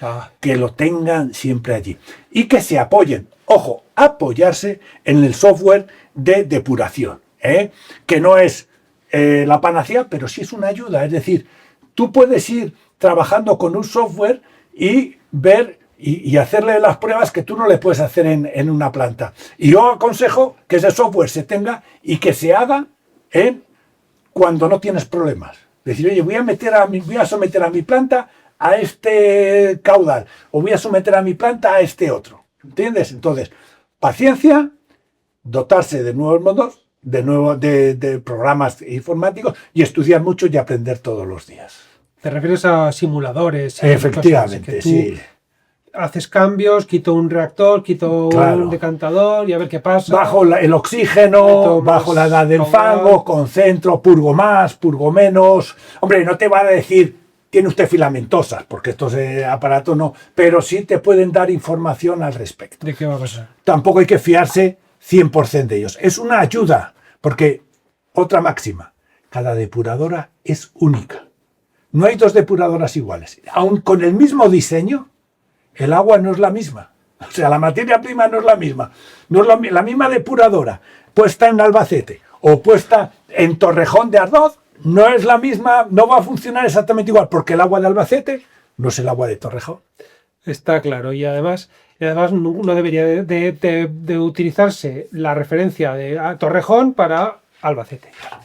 que lo tengan siempre allí y que se apoyen, ojo, apoyarse en el software de depuración, que no es la panacea, pero sí es una ayuda. Es decir, tú puedes ir trabajando con un software y ver y hacerle las pruebas que tú no le puedes hacer en una planta. Y yo aconsejo que ese software se tenga y que se haga cuando no tienes problemas. Decir, oye, voy a someter a mi planta a este caudal, o voy a someter a mi planta a este otro. ¿Entiendes? Entonces, paciencia, dotarse de nuevos modos, de programas informáticos y estudiar mucho y aprender todos los días. ¿Te refieres a simuladores? Efectivamente, sí. Haces cambios, quito un reactor, quito un decantador y a ver qué pasa. Bajo el oxígeno, bajo la edad del fango, concentro, purgo más, purgo menos. Hombre, no te va a decir, tiene usted filamentosas, porque estos aparatos no, pero sí te pueden dar información al respecto. ¿De qué va a pasar? Tampoco hay que fiarse 100% de ellos. Es una ayuda, porque, otra máxima, cada depuradora es única. No hay dos depuradoras iguales. Aun con el mismo diseño, el agua no es la misma. O sea, la materia prima no es la misma. No es la misma depuradora puesta en Albacete o puesta en Torrejón de Ardoz, no es la misma, no va a funcionar exactamente igual, porque el agua de Albacete no es el agua de Torrejón. Está claro, y además no debería de utilizarse la referencia de Torrejón para Albacete. Claro.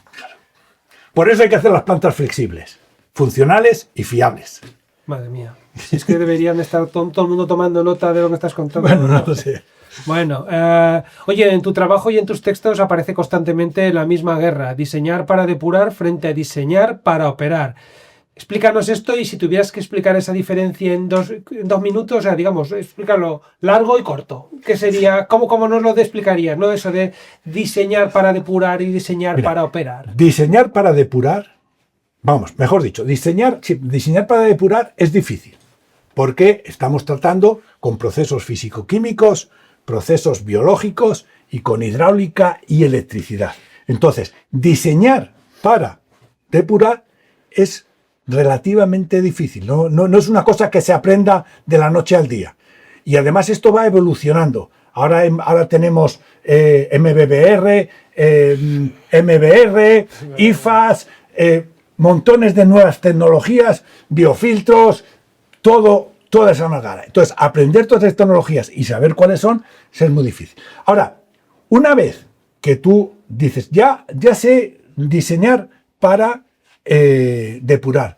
Por eso hay que hacer las plantas flexibles, funcionales y fiables. Madre mía. Es que deberían estar todo el mundo tomando nota de lo que estás contando. Bueno, no lo sé. Bueno, oye, en tu trabajo y en tus textos aparece constantemente la misma guerra. Diseñar para depurar frente a diseñar para operar. Explícanos esto y si tuvieras que explicar esa diferencia en dos minutos, o sea, digamos, explícalo largo y corto. ¿Qué sería? ¿Cómo nos lo explicarías? ¿No? Eso de diseñar para depurar y diseñar para operar. Diseñar para depurar, mejor dicho, diseñar para depurar es difícil. Porque estamos tratando con procesos físico-químicos, procesos biológicos y con hidráulica y electricidad. Entonces, diseñar para depurar es relativamente difícil. No es una cosa que se aprenda de la noche al día. Y además esto va evolucionando. Ahora tenemos MBBR, MBR, IFAS, montones de nuevas tecnologías, biofiltros, toda esa magara. Entonces, aprender todas estas tecnologías y saber cuáles son, es muy difícil. Ahora, una vez que tú dices, ya sé diseñar para depurar,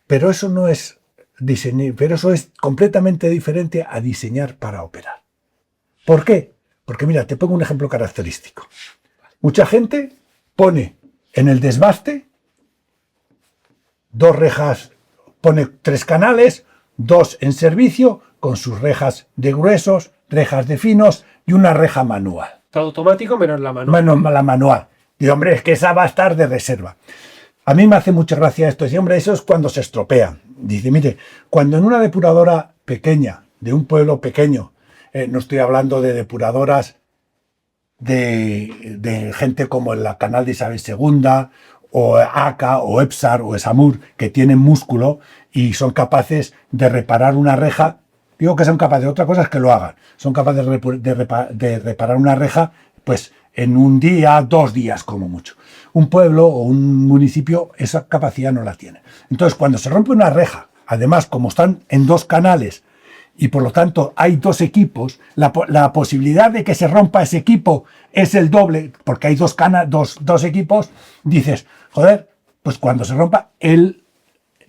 pero eso no es diseñar, pero eso es completamente diferente a diseñar para operar. ¿Por qué? Porque mira, te pongo un ejemplo característico. Mucha gente pone en el desbaste 2 rejas, pone 3 canales, 2 en servicio, con sus rejas de gruesos, rejas de finos y una reja manual. Todo automático menos la manual. Menos la manual. Y hombre, es que esa va a estar de reserva. A mí me hace mucha gracia esto. Y hombre, eso es cuando se estropea. Dice, mire, cuando en una depuradora pequeña, de un pueblo pequeño, no estoy hablando de depuradoras de gente como el Canal de Isabel II, o ACA, o EPSAR, o ESAMUR, que tienen músculo y son capaces de reparar una reja. Digo que son capaces, otra cosa es que lo hagan. Son capaces de reparar una reja, pues en un día, 2 días como mucho. Un pueblo o un municipio esa capacidad no la tiene. Entonces, cuando se rompe una reja, además, como están en 2 canales y por lo tanto hay 2 equipos, la posibilidad de que se rompa ese equipo es el doble, porque hay 2 equipos, dices, joder, pues cuando se rompa, él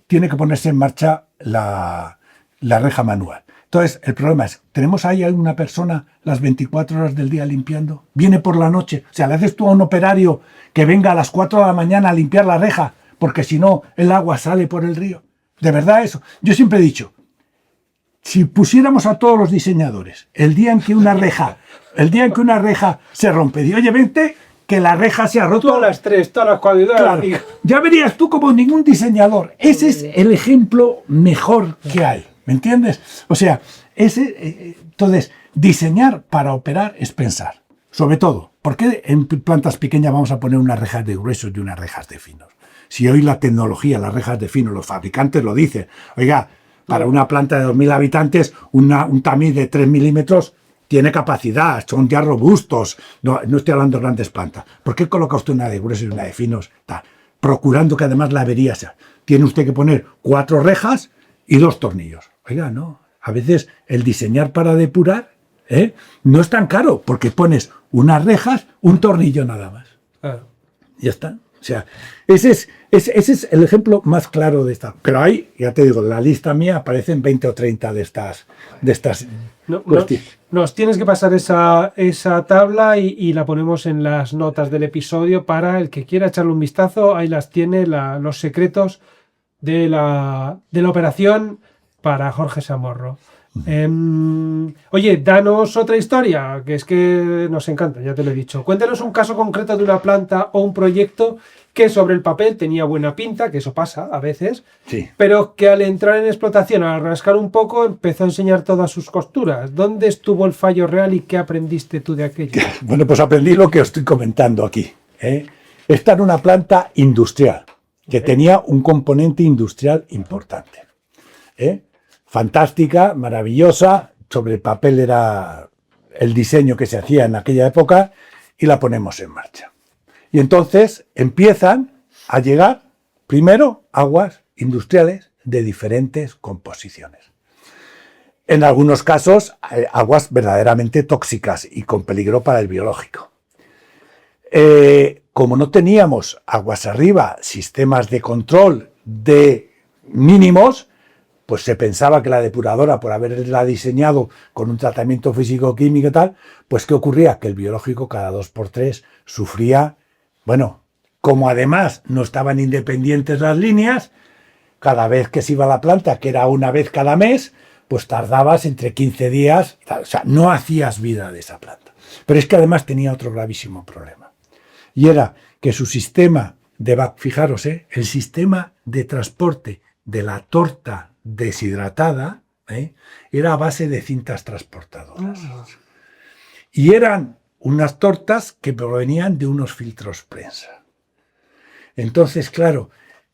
tiene que ponerse en marcha la reja manual. Entonces, el problema es, ¿tenemos ahí a una persona las 24 horas del día limpiando? Viene por la noche. O sea, le haces tú a un operario que venga a las 4 de la mañana a limpiar la reja, porque si no, el agua sale por el río. ¿De verdad eso? Yo siempre he dicho, si pusiéramos a todos los diseñadores, el día en que una reja se rompe, digo, oye, vente, que la reja se ha roto. Todas las 3, todas las 4, claro, ya verías tú como ningún diseñador. Ese es el ejemplo mejor que hay. ¿Me entiendes? O sea, entonces, diseñar para operar es pensar. Sobre todo, ¿por qué en plantas pequeñas vamos a poner unas rejas de gruesos y unas rejas de finos? Si hoy la tecnología, las rejas de finos, los fabricantes lo dicen. Oiga, para una planta de 2.000 habitantes, un tamiz de 3 milímetros tiene capacidad, son ya robustos. No estoy hablando de grandes plantas. ¿Por qué coloca usted una de gruesos y una de finos? Procurando que además la avería sea. Tiene usted que poner 4 rejas y 2 tornillos. Oiga, no. A veces el diseñar para depurar no es tan caro, porque pones unas rejas, un tornillo nada más. Claro. Ya está. O sea, ese es el ejemplo más claro de esta. Pero ahí, ya te digo, en la lista mía aparecen 20 o 30 de estas cuestiones. Nos tienes que pasar esa tabla y la ponemos en las notas del episodio para el que quiera echarle un vistazo. Ahí las tiene, los secretos de la operación para Jorge Samorro. Oye, danos otra historia, que es que nos encanta, ya te lo he dicho. Cuéntanos un caso concreto de una planta o un proyecto que sobre el papel tenía buena pinta, que eso pasa a veces, sí, pero que al entrar en explotación, al rascar un poco, empezó a enseñar todas sus costuras. ¿Dónde estuvo el fallo real y qué aprendiste tú de aquello? Bueno, pues aprendí lo que os estoy comentando aquí. Esta era una planta industrial, que tenía un componente industrial importante. Fantástica, maravillosa, sobre el papel era el diseño que se hacía en aquella época y la ponemos en marcha. Y entonces empiezan a llegar, primero, aguas industriales de diferentes composiciones. En algunos casos, aguas verdaderamente tóxicas y con peligro para el biológico. Como no teníamos aguas arriba, sistemas de control de mínimos, pues se pensaba que la depuradora, por haberla diseñado con un tratamiento físico-químico y tal, pues ¿qué ocurría? Que el biológico cada 2x3 sufría, bueno, como además no estaban independientes las líneas, cada vez que se iba a la planta, que era una vez cada mes, pues tardabas entre 15 días, o sea, no hacías vida de esa planta. Pero es que además tenía otro gravísimo problema, y era que su sistema fijaros, el sistema de transporte de la torta deshidratada era a base de cintas transportadoras. Y eran unas tortas que provenían de unos filtros prensa. Entonces, claro,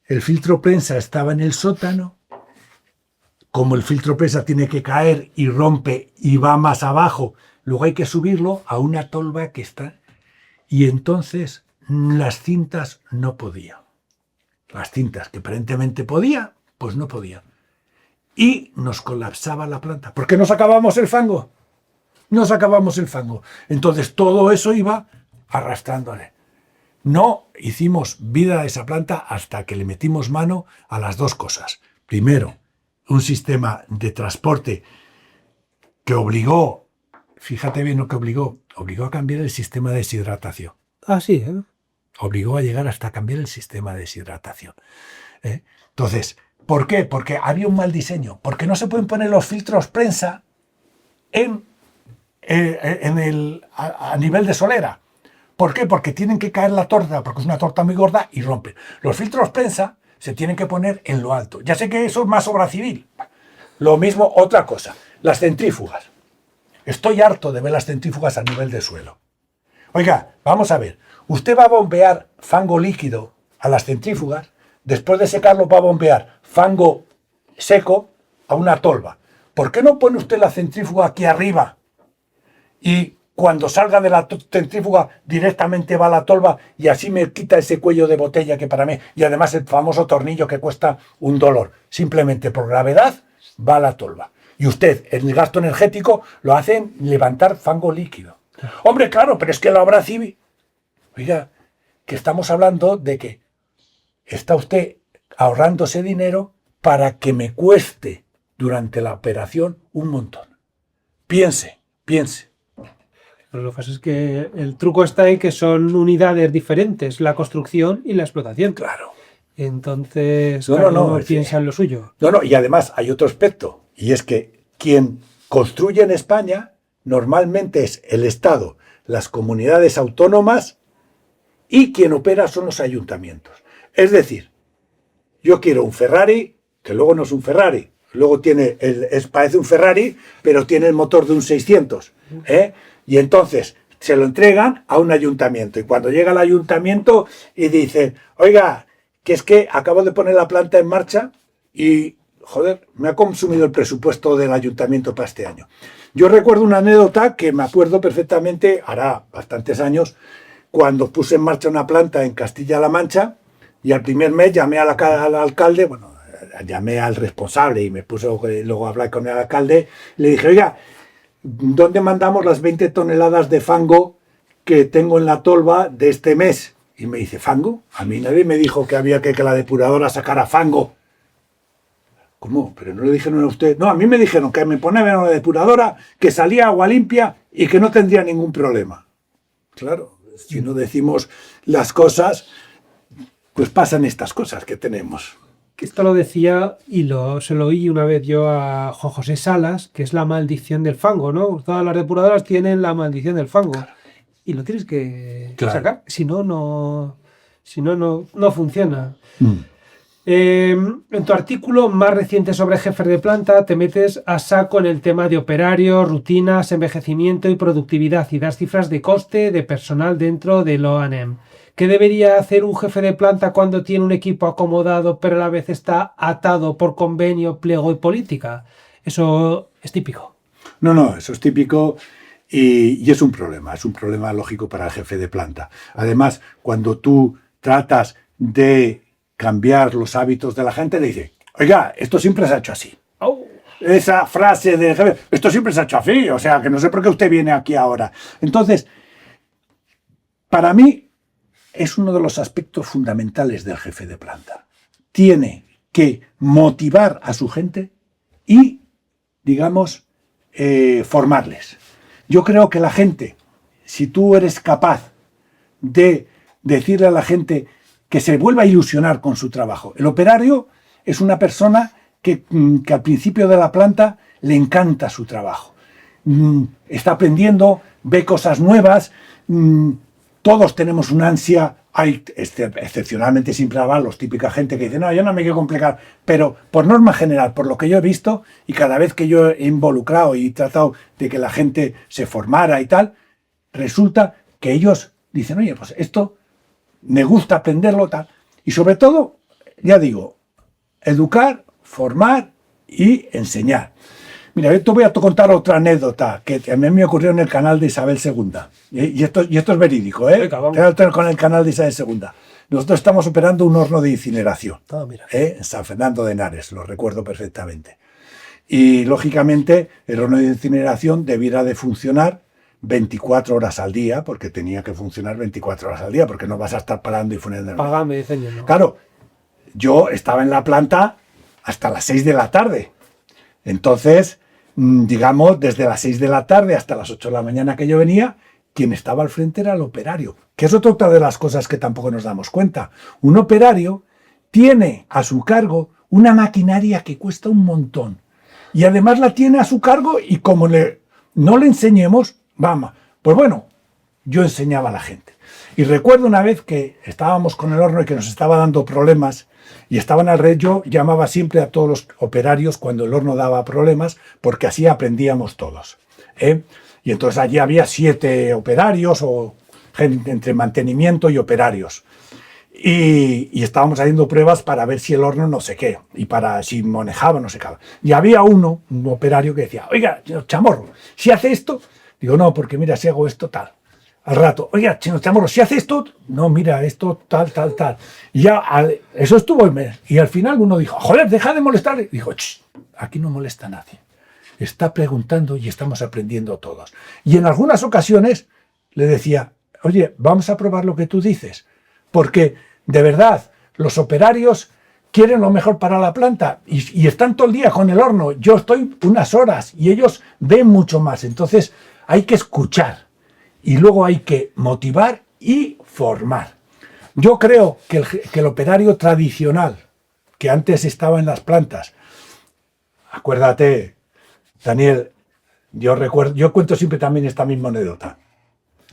el filtro prensa estaba en el sótano. Como el filtro prensa tiene que caer y rompe y va más abajo, luego hay que subirlo a una tolva que está. Y entonces las cintas no podían. Las cintas que aparentemente podían, pues no podían. Y nos colapsaba la planta. ¿Por qué no sacábamos el fango? No sacábamos el fango. Entonces todo eso iba arrastrándole. No hicimos vida a esa planta hasta que le metimos mano a las 2 cosas. Primero, un sistema de transporte que obligó, fíjate bien lo que obligó a cambiar el sistema de deshidratación. Ah, sí, Obligó a llegar hasta cambiar el sistema de deshidratación. Entonces, ¿Por qué? Porque había un mal diseño. Porque no se pueden poner los filtros prensa a nivel de solera. ¿Por qué? Porque tienen que caer la torta, porque es una torta muy gorda y rompen. Los filtros prensa se tienen que poner en lo alto. Ya sé que eso es más obra civil. Lo mismo, otra cosa, las centrífugas. Estoy harto de ver las centrífugas a nivel de suelo. Oiga, vamos a ver. Usted va a bombear fango líquido a las centrífugas, después de secarlo va a bombear fango seco a una tolva. ¿Por qué no pone usted la centrífuga aquí arriba y cuando salga de la centrífuga directamente va a la tolva y así me quita ese cuello de botella que para mí, y además el famoso tornillo que cuesta un $? Simplemente por gravedad va a la tolva. Y usted, el gasto energético, lo hace en levantar fango líquido. Hombre, claro, pero es que la obra civil... Oiga, que estamos hablando de que está usted ahorrándose dinero para que me cueste durante la operación un montón. Piense. Pero lo que pasa es que el truco está en que son unidades diferentes, la construcción y la explotación. Claro. Entonces, cada uno piensa en lo suyo. No, y además hay otro aspecto, y es que quien construye en España normalmente es el Estado, las comunidades autónomas, y quien opera son los ayuntamientos. Es decir, yo quiero un Ferrari, que luego no es un Ferrari, luego parece un Ferrari, pero tiene el motor de un 600, y entonces se lo entregan a un ayuntamiento, y cuando llega al ayuntamiento y dice, oiga, que es que acabo de poner la planta en marcha y, joder, me ha consumido el presupuesto del ayuntamiento para este año. Yo recuerdo una anécdota que me acuerdo perfectamente, hará bastantes años, cuando puse en marcha una planta en Castilla-La Mancha, y al primer mes llamé al alcalde, bueno, llamé al responsable y me puse luego a hablar con el alcalde, le dije, oiga, ¿dónde mandamos las 20 toneladas de fango que tengo en la tolva de este mes? Y me dice, ¿fango? A mí nadie me dijo que había que la depuradora sacara fango. ¿Cómo? ¿Pero no le dijeron a usted? No, a mí me dijeron que me ponían una depuradora, que salía agua limpia y que no tendría ningún problema. Claro, si no decimos las cosas, pues pasan estas cosas que tenemos. Esto lo decía y se lo oí una vez yo a Juan José Salas, que es la maldición del fango, ¿no? Todas las depuradoras tienen la maldición del fango. Claro. Y lo tienes que sacar, si no, no funciona. En tu artículo más reciente sobre jefes de planta te metes a saco en el tema de operarios, rutinas, envejecimiento y productividad y das cifras de coste de personal dentro del O&M. ¿Qué debería hacer un jefe de planta cuando tiene un equipo acomodado pero a la vez está atado por convenio, pliego y política? Eso es típico. No, eso es típico y es un problema lógico para el jefe de planta. Además, cuando tú tratas de cambiar los hábitos de la gente, le dice, oiga, esto siempre se ha hecho así. Oh. Esa frase del jefe, esto siempre se ha hecho así, o sea, que no sé por qué usted viene aquí ahora. Entonces, para mí, es uno de los aspectos fundamentales del jefe de planta. Tiene que motivar a su gente y, digamos, formarles. Yo creo que la gente, si tú eres capaz de decirle a la gente que se vuelva a ilusionar con su trabajo. El operario es una persona que al principio de la planta le encanta su trabajo. Está aprendiendo, ve cosas nuevas. Todos tenemos una ansia, hay excepcionalmente sin los típica gente que dice, no, yo no me quiero complicar, pero por norma general, por lo que yo he visto, y cada vez que yo he involucrado y tratado de que la gente se formara y tal, resulta que ellos dicen, oye, pues esto me gusta aprenderlo, tal. Y sobre todo, ya digo, educar, formar y enseñar. Mira, yo te voy a contar otra anécdota que a mí me ocurrió en el canal de Isabel II. Y esto es verídico, ¿eh? Con el canal de Isabel II. Nosotros estamos operando un horno de incineración, en San Fernando de Henares, lo recuerdo perfectamente. Y, lógicamente, el horno de incineración debiera de funcionar 24 horas al día, porque tenía que funcionar 24 horas al día, porque no vas a estar parando y funcionando. Págame, señor. ¿No? Claro, yo estaba en la planta hasta las 6 de la tarde. Entonces, digamos, desde las 6 de la tarde hasta las 8 de la mañana que yo venía, quien estaba al frente era el operario, que es otra de las cosas que tampoco nos damos cuenta. Un operario tiene a su cargo una maquinaria que cuesta un montón. Y además la tiene a su cargo y como no le enseñemos, vamos, pues bueno, yo enseñaba a la gente. Y recuerdo una vez que estábamos con el horno y que nos estaba dando problemas y estaban alrededor, yo llamaba siempre a todos los operarios cuando el horno daba problemas porque así aprendíamos todos. Y entonces allí había 7 operarios o gente entre mantenimiento y operarios. Y estábamos haciendo pruebas para ver si el horno no sé qué, y para si manejaba no sé qué. Y había un operario que decía, oiga, Chamorro, si hace esto, digo, no, porque mira, si hago esto, tal. Al rato, oiga, Chamorro, si hace esto, no, mira, esto, tal. Y ya, eso estuvo el mes. Y al final uno dijo, joder, deja de molestar. Dijo, aquí no molesta a nadie. Está preguntando y estamos aprendiendo todos. Y en algunas ocasiones le decía, oye, vamos a probar lo que tú dices. Porque, de verdad, los operarios quieren lo mejor para la planta y están todo el día con el horno. Yo estoy unas horas y ellos ven mucho más. Entonces, hay que escuchar y luego hay que motivar y formar. Yo creo que el operario tradicional, que antes estaba en las plantas, acuérdate, Daniel, yo cuento siempre también esta misma anécdota.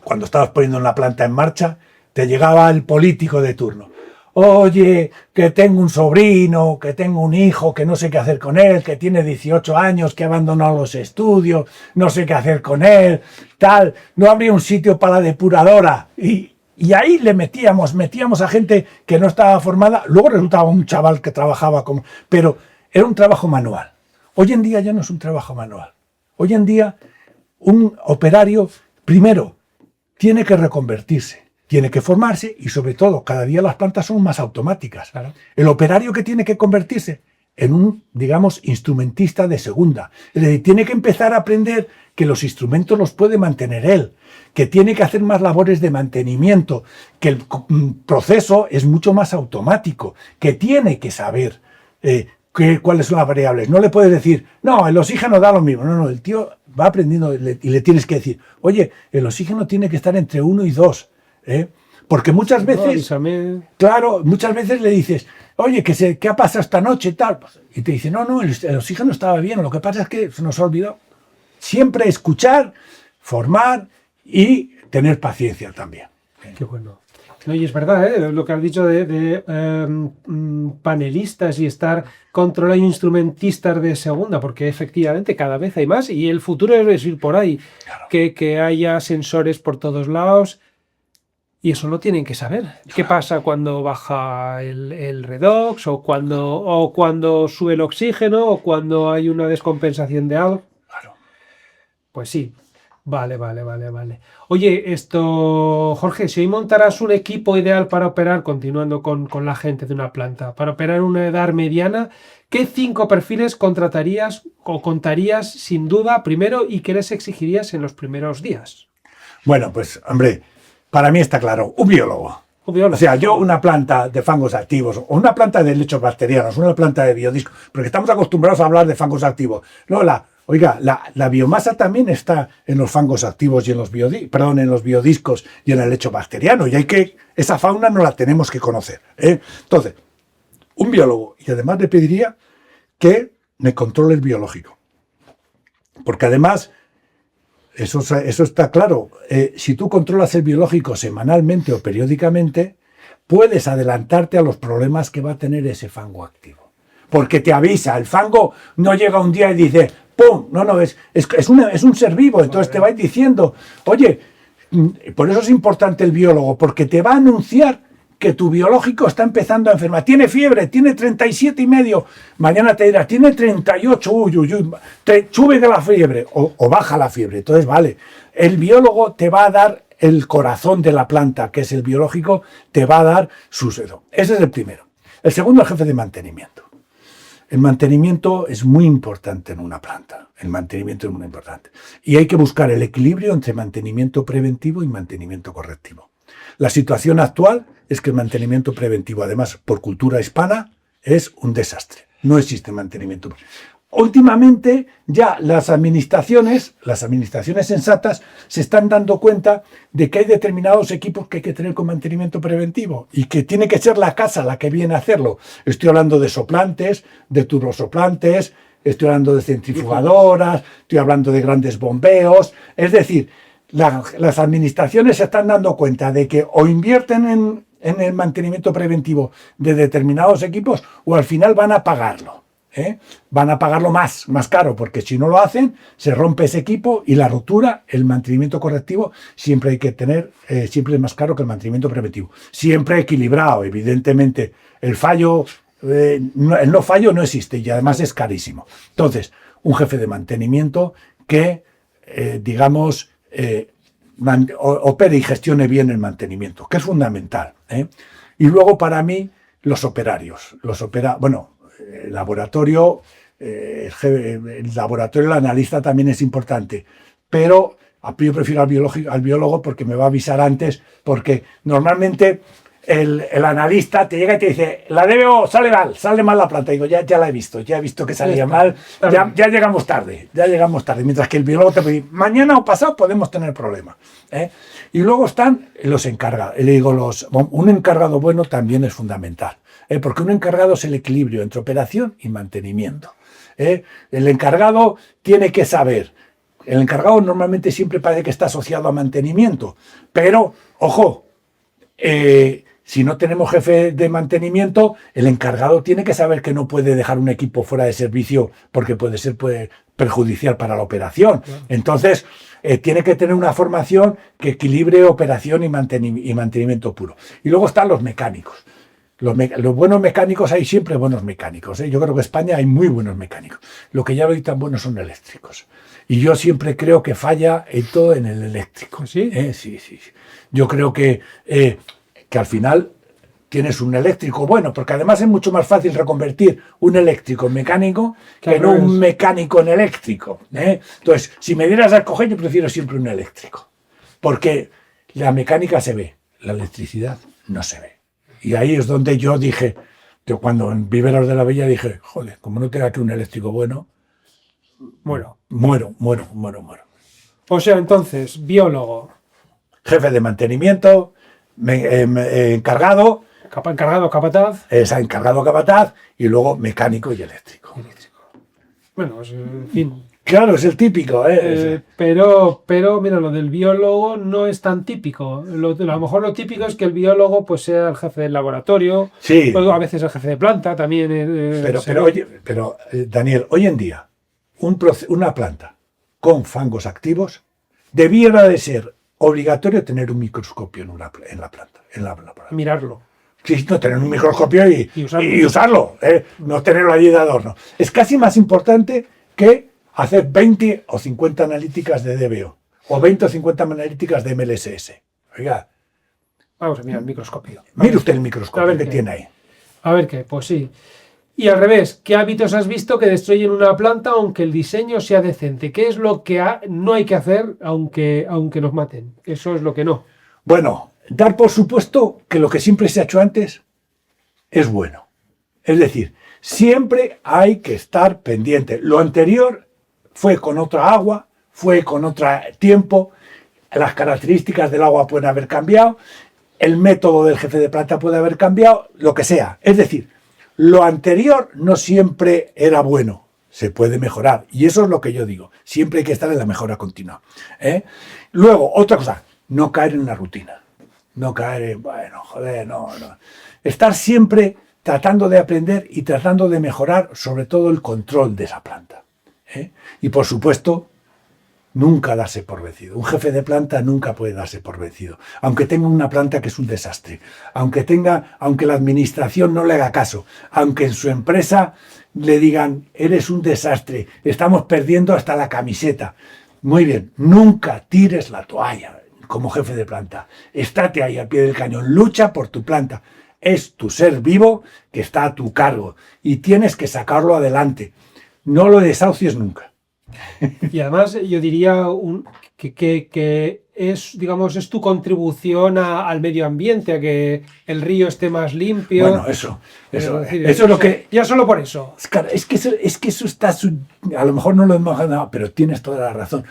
Cuando estabas poniendo una planta en marcha, te llegaba el político de turno. Oye, que tengo un sobrino, que tengo un hijo, que no sé qué hacer con él, que tiene 18 años, que ha abandonado los estudios, no sé qué hacer con él, tal. No habría un sitio para la depuradora. Y ahí le metíamos a gente que no estaba formada. Luego resultaba un chaval que trabajaba como... Pero era un trabajo manual. Hoy en día ya no es un trabajo manual. Hoy en día un operario, primero, tiene que reconvertirse. Tiene que formarse y, sobre todo, cada día las plantas son más automáticas. Claro. El operario que tiene que convertirse en un, digamos, instrumentista de segunda. Es decir, tiene que empezar a aprender que los instrumentos los puede mantener él, que tiene que hacer más labores de mantenimiento, que el proceso es mucho más automático, que tiene que saber cuáles son las variables. No le puedes decir, no, el oxígeno da lo mismo. No, el tío va aprendiendo y le tienes que decir, oye, el oxígeno tiene que estar entre 1 y 2. Porque muchas veces, claro, muchas veces le dices, oye, ¿qué ha pasado esta noche? Tal, y te dice, no, el oxígeno estaba bien, lo que pasa es que se nos ha olvidado. Siempre escuchar, formar y tener paciencia también. Qué bueno. No, y es verdad, lo que has dicho de panelistas y estar controlando instrumentistas de segunda, porque efectivamente cada vez hay más y el futuro es ir por ahí, claro. Que haya sensores por todos lados. Y eso lo tienen que saber. ¿Qué pasa cuando baja el redox? O cuando sube el oxígeno? ¿O cuando hay una descompensación de algo? Claro. Pues sí. Vale. Oye, Jorge, si hoy montaras un equipo ideal para operar, continuando con la gente de una planta, para operar una edad mediana, ¿qué 5 perfiles contratarías o contarías sin duda primero y qué les exigirías en los primeros días? Bueno, pues, hombre... Para mí está claro, un biólogo. O sea, yo una planta de fangos activos, o una planta de lechos bacterianos, una planta de biodiscos, porque estamos acostumbrados a hablar de fangos activos. No, la biomasa también está en los fangos activos y en los biodiscos y en el lecho bacteriano. Y esa fauna no la tenemos que conocer. Entonces, un biólogo, y además le pediría que me controle el biológico. Porque además... Eso está claro. Si tú controlas el biológico semanalmente o periódicamente, puedes adelantarte a los problemas que va a tener ese fango activo. Porque te avisa, el fango no llega un día y dice, ¡pum! No, es un ser vivo, entonces te va a ir diciendo, oye, por eso es importante el biólogo, porque te va a anunciar que tu biológico está empezando a enfermar. Tiene fiebre, tiene 37,5. Mañana te dirá, tiene 38. Sube de la fiebre o baja la fiebre. Entonces, vale, el biólogo te va a dar el corazón de la planta, que es el biológico, te va a dar su sedo. Ese es el primero. El segundo, el jefe de mantenimiento. El mantenimiento es muy importante en una planta. El mantenimiento es muy importante. Y hay que buscar el equilibrio entre mantenimiento preventivo y mantenimiento correctivo. La situación actual es que el mantenimiento preventivo, además por cultura hispana, es un desastre. No existe mantenimiento. últimamente ya las administraciones sensatas se están dando cuenta de que hay determinados equipos que hay que tener con mantenimiento preventivo y que tiene que ser la casa la que viene a hacerlo. Estoy hablando de soplantes, de turbosoplantes, estoy hablando de centrifugadoras, estoy hablando de grandes bombeos. Es decir, las administraciones se están dando cuenta de que o invierten en el mantenimiento preventivo de determinados equipos o al final van a pagarlo. Van a pagarlo más caro, porque si no lo hacen, se rompe ese equipo y la rotura, el mantenimiento correctivo, siempre hay que tener, siempre es más caro que el mantenimiento preventivo. Siempre equilibrado, evidentemente. El fallo, el no fallo no existe y además es carísimo. Entonces, un jefe de mantenimiento que, opere y gestione bien el mantenimiento, que es fundamental. Y luego, para mí, los operarios. El laboratorio, el analista también es importante, pero yo prefiero al biólogo porque me va a avisar antes, porque normalmente el analista te llega y te dice, la DBO sale mal la planta. Digo, ya la he visto que salía mal, ya llegamos tarde, mientras que el biólogo te dice, mañana o pasado podemos tener problemas. Y luego están los encargados. Le digo, un encargado bueno también es fundamental. Porque un encargado es el equilibrio entre operación y mantenimiento. El encargado tiene que saber. El encargado normalmente siempre parece que está asociado a mantenimiento, pero, ojo, si no tenemos jefe de mantenimiento, el encargado tiene que saber que no puede dejar un equipo fuera de servicio porque puede ser perjudicial para la operación. Claro. Entonces, tiene que tener una formación que equilibre operación y mantenimiento puro. Y luego están los mecánicos. Los buenos mecánicos, hay siempre buenos mecánicos. Yo creo que en España hay muy buenos mecánicos. Lo que ya no hay tan buenos son eléctricos. Y yo siempre creo que falla en todo en el eléctrico. ¿Sí? Sí. Yo creo que al final tienes un eléctrico bueno, porque además es mucho más fácil reconvertir un eléctrico en mecánico que no un mecánico en eléctrico. Entonces, si me dieras a escoger, yo prefiero siempre un eléctrico. Porque la mecánica se ve, la electricidad no se ve. Y ahí es donde yo cuando en Viveros de la Bella dije, joder, como no tenga aquí un eléctrico bueno, muero. O sea, entonces, biólogo. Jefe de mantenimiento, encargado, capataz. Encargado, capataz, y luego mecánico y eléctrico. Bueno, pues, en fin. Claro, es el típico. Pero mira, lo del biólogo no es tan típico. A lo mejor lo típico es que el biólogo pues sea el jefe del laboratorio. Sí. Luego a veces el jefe de planta también. Pero Daniel, hoy en día, una planta con fangos activos debiera de ser obligatorio tener un microscopio en la planta. Mirarlo. Sí, no tener un microscopio y usarlo. No tenerlo allí de adorno. Es casi más importante que hacer 20 o 50 analíticas de DBO o 20 o 50 analíticas de MLSS. Oiga. Vamos a mirar el microscopio. Mire usted el microscopio que tiene ahí. A ver qué, pues sí. Y al revés, ¿qué hábitos has visto que destruyen una planta aunque el diseño sea decente? ¿Qué es lo que no hay que hacer aunque nos maten? Eso es lo que no. Bueno, dar por supuesto que lo que siempre se ha hecho antes es bueno. Es decir, siempre hay que estar pendiente. Lo anterior fue con otra agua, fue con otro tiempo, las características del agua pueden haber cambiado, el método del jefe de planta puede haber cambiado, lo que sea. Es decir, lo anterior no siempre era bueno, se puede mejorar. Y eso es lo que yo digo, siempre hay que estar en la mejora continua. Luego, otra cosa, no caer en la rutina. No caer en, no. Estar siempre tratando de aprender y tratando de mejorar sobre todo el control de esa planta. Y por supuesto, nunca darse por vencido. Un jefe de planta nunca puede darse por vencido. Aunque tenga una planta que es un desastre, aunque la administración no le haga caso, aunque en su empresa le digan, eres un desastre, estamos perdiendo hasta la camiseta. Muy bien, nunca tires la toalla como jefe de planta. Estate ahí al pie del cañón, lucha por tu planta. Es tu ser vivo que está a tu cargo y tienes que sacarlo adelante. No lo desahucies nunca. Y además yo diría que digamos, es tu contribución al medio ambiente, a que el río esté más limpio. Bueno, eso es lo que... Ya solo por eso. Claro, es que eso está... A lo mejor no lo hemos ganado, pero tienes toda la razón.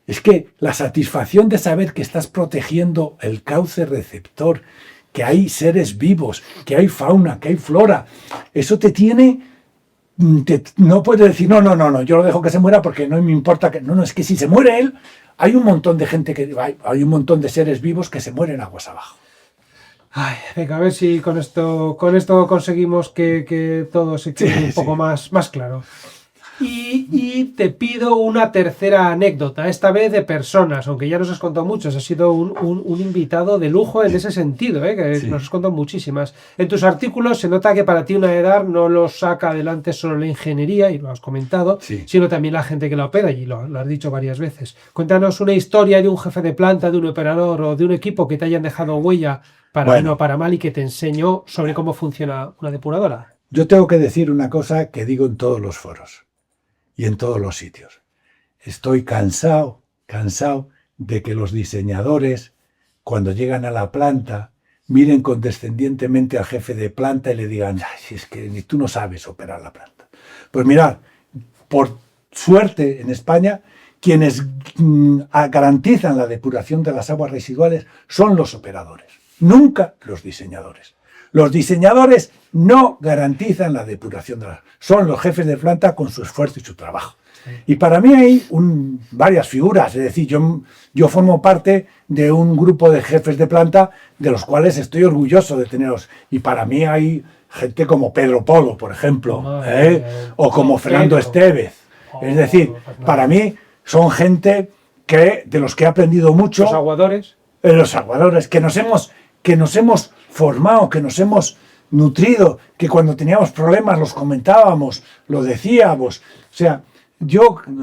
Es que la satisfacción de saber que estás protegiendo el cauce receptor, que hay seres vivos, que hay fauna, que hay flora, eso te tiene... no puedes decir, no, yo lo dejo que se muera porque no me importa que... No, es que si se muere él, hay un montón de gente hay un montón de seres vivos que se mueren aguas abajo. Ay, venga, a ver si con esto conseguimos que todo se quede un poco más claro. Y te pido una tercera anécdota, esta vez de personas, aunque ya nos has contado muchas, has sido un invitado de lujo en ese sentido, que nos has contado muchísimas. En tus artículos se nota que para ti una EDAR no lo saca adelante solo la ingeniería, y lo has comentado, sino también la gente que la opera, y lo has dicho varias veces. Cuéntanos una historia de un jefe de planta, de un operador o de un equipo que te hayan dejado huella para bien o para mal y que te enseñó sobre cómo funciona una depuradora. Yo tengo que decir una cosa que digo en todos los foros y en todos los sitios. Estoy cansado de que los diseñadores, cuando llegan a la planta, miren condescendientemente al jefe de planta y le digan, si es que ni tú no sabes operar la planta. Pues mirad, por suerte en España, quienes garantizan la depuración de las aguas residuales son los operadores, nunca los diseñadores. Los diseñadores no garantizan la depuración de las... Son los jefes de planta con su esfuerzo y su trabajo. Y para mí hay varias figuras, es decir, yo formo parte de un grupo de jefes de planta de los cuales estoy orgulloso de tenerlos. Y para mí hay gente como Pedro Polo, por ejemplo, o como Fernando Estevez. Es decir, para mí son gente de los que he aprendido mucho. Los aguadores. Los aguadores, que nos hemos formado, que nos hemos nutrido, que cuando teníamos problemas los comentábamos, lo decíamos. O sea,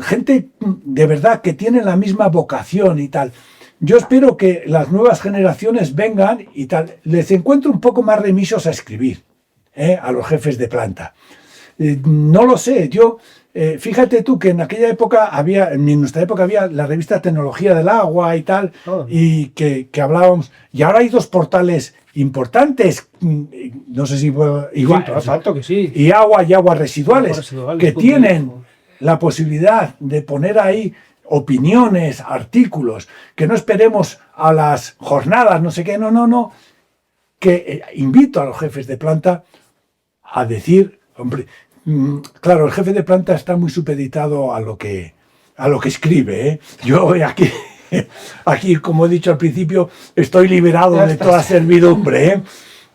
gente de verdad que tiene la misma vocación y tal. Yo espero que las nuevas generaciones vengan y tal, les encuentro un poco más remisos a escribir, a los jefes de planta. No lo sé, fíjate tú que en aquella época en nuestra época había la revista Tecnología del Agua y tal, y que hablábamos, y ahora hay dos portales importantes, no sé si igual, exacto que sí, y aguas residuales, que tienen la posibilidad de poner ahí opiniones, artículos, que no esperemos a las jornadas, no sé qué, no, que invito a los jefes de planta a decir, hombre, claro, el jefe de planta está muy supeditado a lo que escribe, Yo aquí, como he dicho al principio, estoy liberado de toda servidumbre,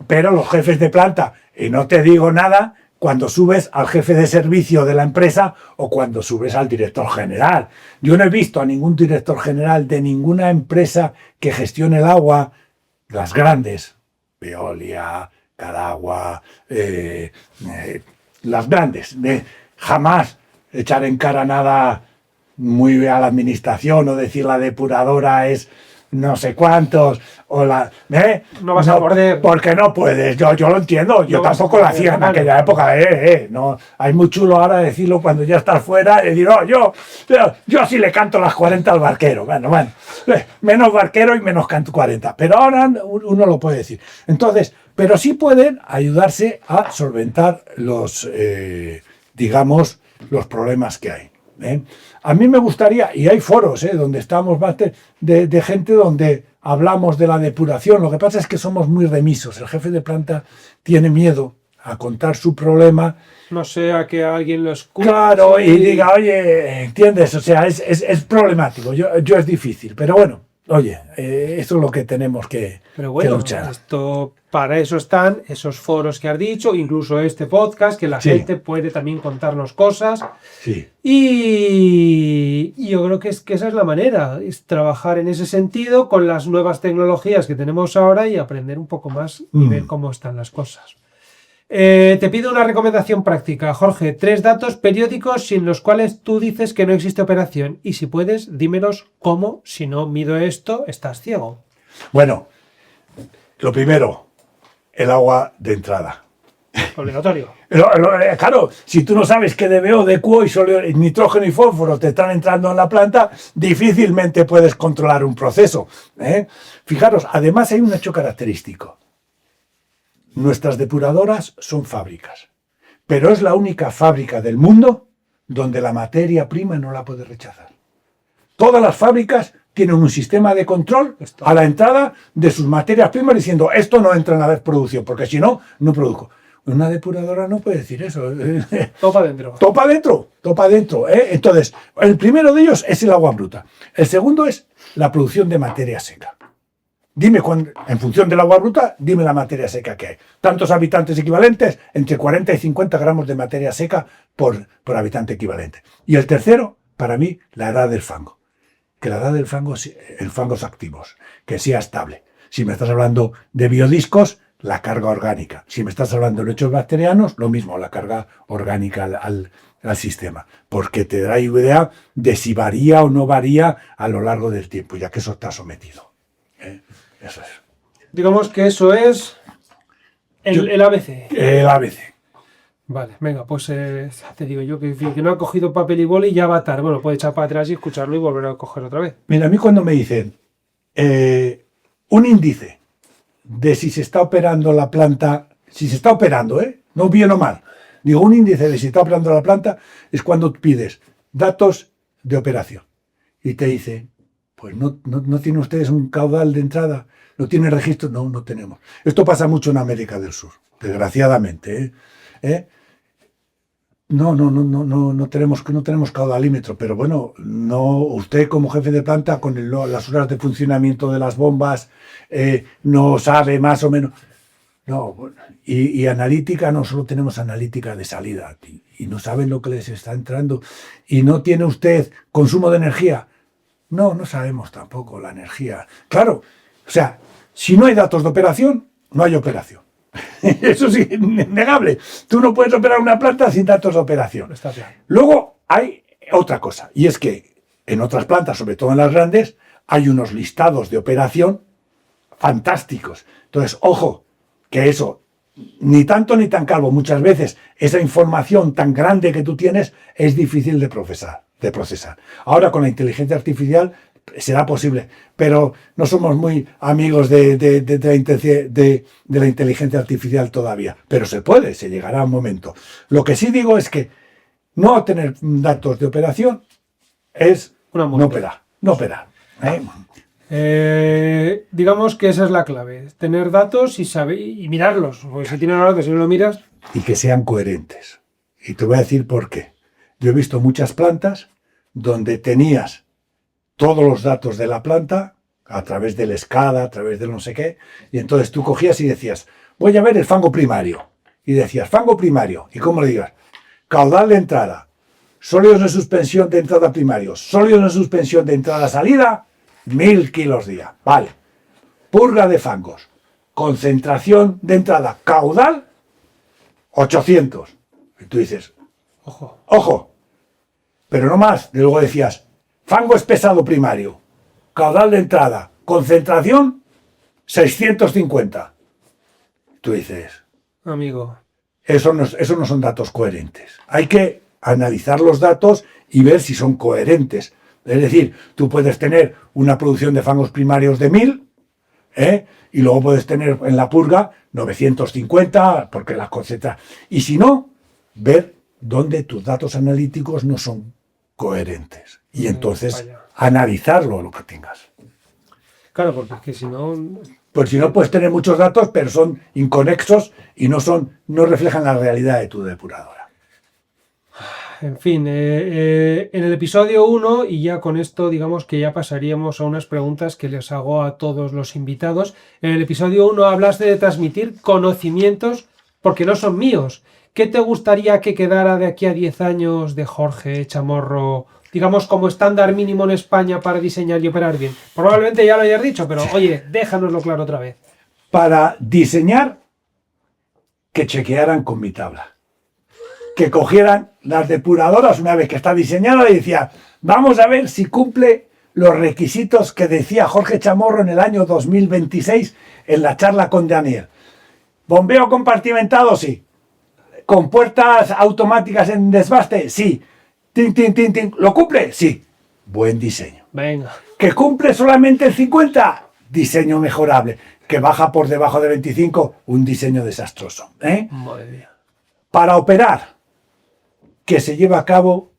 Pero los jefes de planta, y no te digo nada cuando subes al jefe de servicio de la empresa o cuando subes al director general. Yo no he visto a ningún director general de ninguna empresa que gestione el agua, las grandes, Veolia, Cadagua, las grandes, jamás echar en cara nada muy a la administración o decir la depuradora es no sé cuántos o no vas a morder porque no puedes, yo lo entiendo, yo tampoco lo hacía en aquella época, no, hay muy chulo ahora decirlo cuando ya estás fuera y decir, yo sí le canto las 40 al barquero, bueno, menos barquero y menos canto 40, pero ahora uno lo puede decir. Entonces, pero sí pueden ayudarse a solventar los problemas que hay. A mí me gustaría, y hay foros donde estamos de gente donde hablamos de la depuración, lo que pasa es que somos muy remisos, el jefe de planta tiene miedo a contar su problema, no sea que alguien lo escuche, claro, y diga, oye, ¿entiendes? O sea, es problemático, yo es difícil, pero bueno, oye, esto es lo que tenemos que luchar. Para eso están esos foros que has dicho, incluso este podcast, que la gente puede también contarnos cosas. Sí. Y yo creo que esa es la manera, es trabajar en ese sentido con las nuevas tecnologías que tenemos ahora y aprender un poco más y ver cómo están las cosas. Te pido una recomendación práctica, Jorge. 3 datos periódicos sin los cuales tú dices que no existe operación. Y si puedes, dímelos cómo, si no mido esto, estás ciego. Bueno, lo primero, el agua de entrada. Obligatorio. Claro, si tú no sabes que DBO, DQO y nitrógeno y fósforo te están entrando en la planta, difícilmente puedes controlar un proceso. Fijaros, además hay un hecho característico. Nuestras depuradoras son fábricas, pero es la única fábrica del mundo donde la materia prima no la puede rechazar. Todas las fábricas tienen un sistema de control a la entrada de sus materias primas diciendo esto no entra en la producción, porque si no, no produzco. Una depuradora no puede decir eso. Topa adentro. Topa adentro. Entonces, el primero de ellos es el agua bruta. El segundo es la producción de materia seca. Dime, en función del agua bruta, dime la materia seca que hay. Tantos habitantes equivalentes, entre 40 y 50 gramos de materia seca por habitante equivalente. Y el tercero, para mí, la edad del fango. Que la edad del fango, el fangos activos, que sea estable. Si me estás hablando de biodiscos, la carga orgánica. Si me estás hablando de lechos bacterianos, lo mismo, la carga orgánica al sistema. Porque te da idea de si varía o no varía a lo largo del tiempo, ya que eso está sometido. Eso es. Digamos que eso es el ABC. El ABC. Vale, venga, pues te digo yo que no ha cogido papel y boli ya va a tarde. Bueno, puede echar para atrás y escucharlo y volver a coger otra vez. Mira, a mí cuando me dicen un índice de si se está operando la planta, si se está operando, no bien o mal. Digo, un índice de si está operando la planta es cuando pides datos de operación. Y te dice, pues no tienen ustedes un caudal de entrada, no tienen registro, no tenemos. Esto pasa mucho en América del Sur, desgraciadamente. No tenemos caudalímetro, pero bueno, usted como jefe de planta con las horas de funcionamiento de las bombas no sabe más o menos. No, y analítica, no solo tenemos analítica de salida y no saben lo que les está entrando. Y no tiene usted consumo de energía. No sabemos tampoco la energía. Claro, o sea, si no hay datos de operación, no hay operación. Eso sí, es innegable. Tú no puedes operar una planta sin datos de operación. Está claro. Luego hay otra cosa, y es que en otras plantas, sobre todo en las grandes, hay unos listados de operación fantásticos. Entonces, ojo, que eso, ni tanto ni tan calvo, muchas veces esa información tan grande que tú tienes es difícil de procesar. Ahora con la inteligencia artificial será posible, pero no somos muy amigos de la inteligencia artificial todavía, pero se puede, se llegará un momento. Lo que sí digo es que no tener datos de operación es no operar. Digamos que esa es la clave, tener datos y saber y mirarlos, porque si tienes los datos y no lo miras... Y que sean coherentes. Y te voy a decir por qué. Yo he visto muchas plantas donde tenías todos los datos de la planta a través del SCADA, a través del no sé qué, y entonces tú cogías y decías, voy a ver el fango primario. Y decías, fango primario, ¿y cómo le digas? Caudal de entrada, sólidos de suspensión de entrada primarios, sólidos de suspensión de entrada-salida, 1000 kilos día. Vale. Purga de fangos, concentración de entrada, caudal, 800. Y tú dices, ojo, pero no más. Y luego decías, fango espesado primario, caudal de entrada, concentración 650. Tú dices, amigo, eso no son datos coherentes. Hay que analizar los datos y ver si son coherentes. Es decir, tú puedes tener una producción de fangos primarios de 1000, y luego puedes tener en la purga 950, porque las concentras. Y si no, ver dónde tus datos analíticos no son coherentes. Y entonces analizarlo lo que tengas. Claro, porque es que si no... Pues si no, puedes tener muchos datos, pero son inconexos y no reflejan la realidad de tu depuradora. En fin, en el episodio 1, y ya con esto digamos que ya pasaríamos a unas preguntas que les hago a todos los invitados. En el episodio 1 hablaste de transmitir conocimientos porque no son míos. ¿Qué te gustaría que quedara de aquí a 10 años de Jorge Chamorro, digamos, como estándar mínimo en España para diseñar y operar bien? Probablemente ya lo hayas dicho, pero oye, déjanoslo claro otra vez. Para diseñar, que chequearan con mi tabla. Que cogieran las depuradoras una vez que está diseñada y decían, vamos a ver si cumple los requisitos que decía Jorge Chamorro en el año 2026 en la charla con Daniel. ¿Bombeo compartimentado? Sí. ¿Con puertas automáticas en desbaste? Sí. Tin, tin, tin, tin. ¿Lo cumple? Sí. Buen diseño. Venga. ¿Que cumple solamente el 50? Diseño mejorable. ¿Que baja por debajo de 25? Un diseño desastroso. Madre mía. Para operar, que se lleva a cabo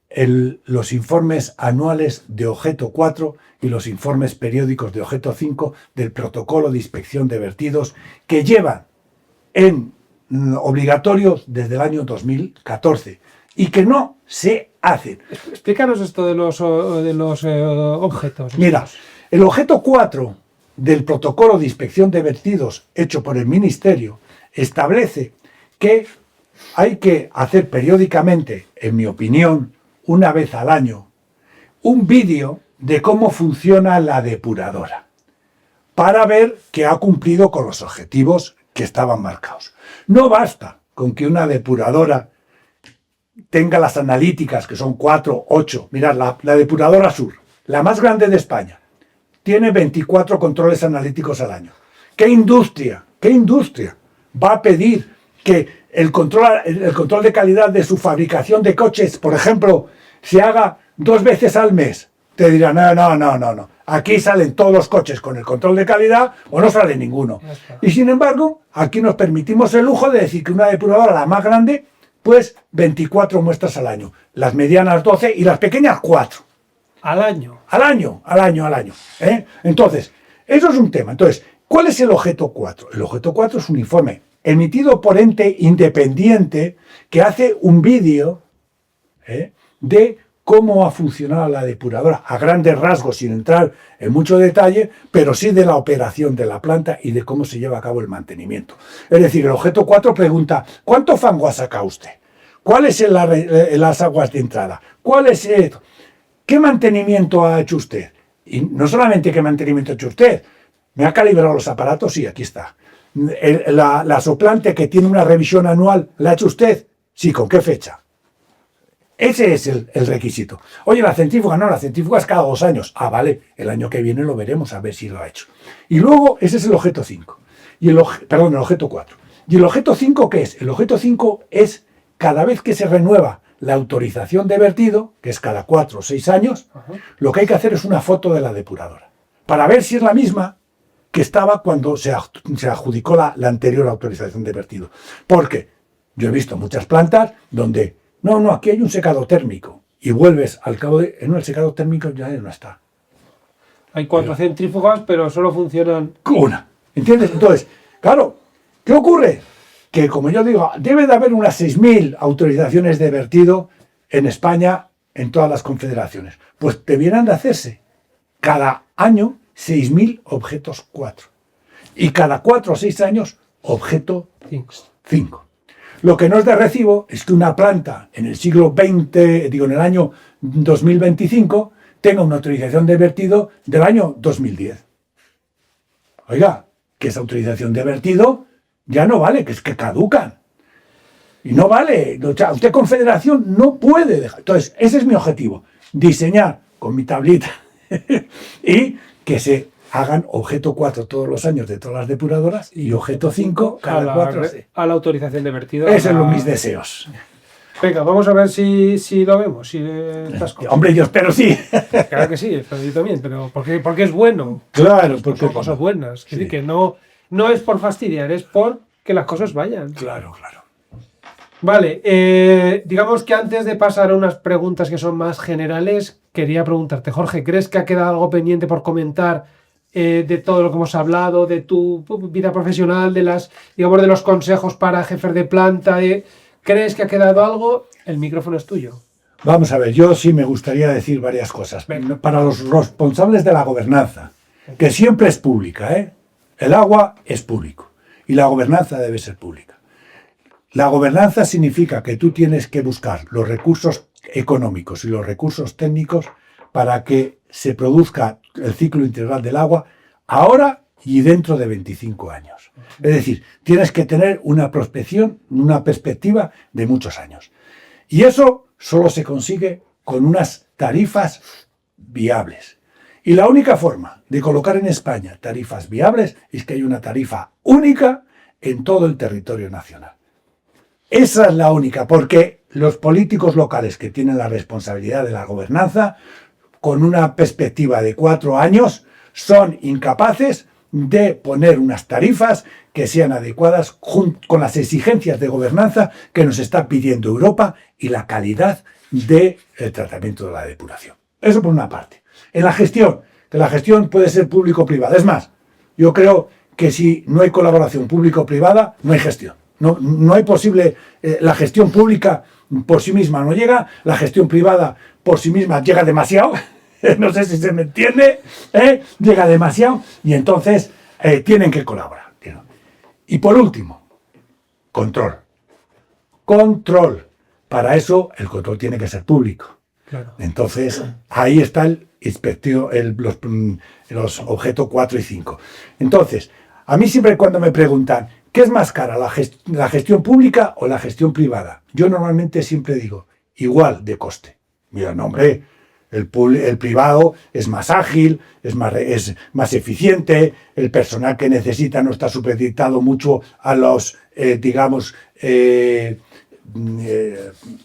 los informes anuales de objeto 4 y los informes periódicos de objeto 5 del protocolo de inspección de vertidos que llevan en obligatorios desde el año 2014 y que no se hacen. Explícanos esto de los objetos. Mira, el objeto 4 del protocolo de inspección de vertidos hecho por el Ministerio establece que hay que hacer periódicamente, en mi opinión, una vez al año, un vídeo de cómo funciona la depuradora para ver que ha cumplido con los objetivos que estaban marcados. No basta con que una depuradora tenga las analíticas, que son 4, 8. Mirad, la depuradora Sur, la más grande de España, tiene 24 controles analíticos al año. ¿Qué industria va a pedir que el control de calidad de su fabricación de coches, por ejemplo, se haga 2 veces al mes? Te dirán, no. Aquí salen todos los coches con el control de calidad o no sale ninguno. Y sin embargo, aquí nos permitimos el lujo de decir que una depuradora, la más grande, pues 24 muestras al año. Las medianas 12 y las pequeñas 4. Al año. Al año. Entonces, eso es un tema. Entonces, ¿cuál es el objeto 4? El objeto 4 es un informe emitido por ente independiente que hace un vídeo de cómo ha funcionado la depuradora, a grandes rasgos, sin entrar en mucho detalle, pero sí de la operación de la planta y de cómo se lleva a cabo el mantenimiento. Es decir, el objeto 4 pregunta, ¿cuánto fango ha sacado usted? ¿Cuáles son las aguas de entrada? ¿Cuál es esto? ¿Qué mantenimiento ha hecho usted? Y no solamente qué mantenimiento ha hecho usted, ¿me ha calibrado los aparatos? Sí, aquí está. La soplante que tiene una revisión anual, ¿la ha hecho usted? Sí, ¿con qué fecha? Ese es el requisito. Oye, la centrífuga, no, la centrífuga es cada 2 años. Ah, vale, el año que viene lo veremos a ver si lo ha hecho. Y luego, ese es el objeto 5. El objeto 4. ¿Y el objeto 5 qué es? El objeto 5 es cada vez que se renueva la autorización de vertido, que es cada 4 o 6 años, lo que hay que hacer es una foto de la depuradora, para ver si es la misma que estaba cuando se adjudicó la anterior autorización de vertido. Porque yo he visto muchas plantas donde no, aquí hay un secado térmico. Y vuelves al cabo de... En el secado térmico ya no está. Hay 4 centrífugas, pero solo funcionan... Una. ¿Entiendes? Entonces, claro, ¿qué ocurre? Que, como yo digo, debe de haber unas 6.000 autorizaciones de vertido en España, en todas las confederaciones. Pues debieran de hacerse cada año 6.000 objetos 4. Y cada 4 o 6 años, objeto 5. Lo que no es de recibo es que una planta en el siglo XX, en el año 2025, tenga una autorización de vertido del año 2010. Oiga, que esa autorización de vertido ya no vale, que es que caducan. Y no vale. O sea, usted confederación no puede dejar. Entonces, ese es mi objetivo. Diseñar con mi tablita y que se hagan objeto 4 todos los años de todas las depuradoras y objeto 5 cada 4. A la autorización de vertido. Esos son mis deseos. Venga, vamos a ver si lo vemos. Si estas cosas. Hombre, yo espero sí. Claro que sí, pero yo también. Pero porque es bueno. Claro, porque son cosas buenas. Es decir, que no es por fastidiar, es por que las cosas vayan. Claro. Vale, digamos que antes de pasar a unas preguntas que son más generales, quería preguntarte, Jorge, ¿crees que ha quedado algo pendiente por comentar de todo lo que hemos hablado, de tu vida profesional, de los consejos para jefes de planta? ¿Crees que ha quedado algo? El micrófono es tuyo. Vamos a ver, yo sí me gustaría decir varias cosas. Para los responsables de la gobernanza, que siempre es pública, el agua es público y la gobernanza debe ser pública. La gobernanza significa que tú tienes que buscar los recursos económicos y los recursos técnicos para que se produzca el ciclo integral del agua ahora y dentro de 25 años. Es decir, tienes que tener una prospección, una perspectiva de muchos años. Y eso solo se consigue con unas tarifas viables. Y la única forma de colocar en España tarifas viables es que haya una tarifa única en todo el territorio nacional. Esa es la única, porque los políticos locales que tienen la responsabilidad de la gobernanza, con una perspectiva de 4 años, son incapaces de poner unas tarifas que sean adecuadas con las exigencias de gobernanza que nos está pidiendo Europa y la calidad del tratamiento de la depuración. Eso por una parte. En la gestión, que la gestión puede ser público-privada. Es más, yo creo que si no hay colaboración público-privada, no hay gestión. No hay posible, la gestión pública por sí misma no llega, la gestión privada por sí misma llega demasiado, no sé si se me entiende, llega demasiado y entonces tienen que colaborar. Y por último, control. Control. Para eso el control tiene que ser público. Claro. Entonces ahí está los objetos 4 y 5. Entonces, a mí siempre cuando me preguntan, ¿qué es más cara, la gestión pública o la gestión privada? Yo normalmente siempre digo, igual de coste. Mira, no, hombre, el privado es más ágil, es más eficiente, el personal que necesita no está supeditado mucho a los,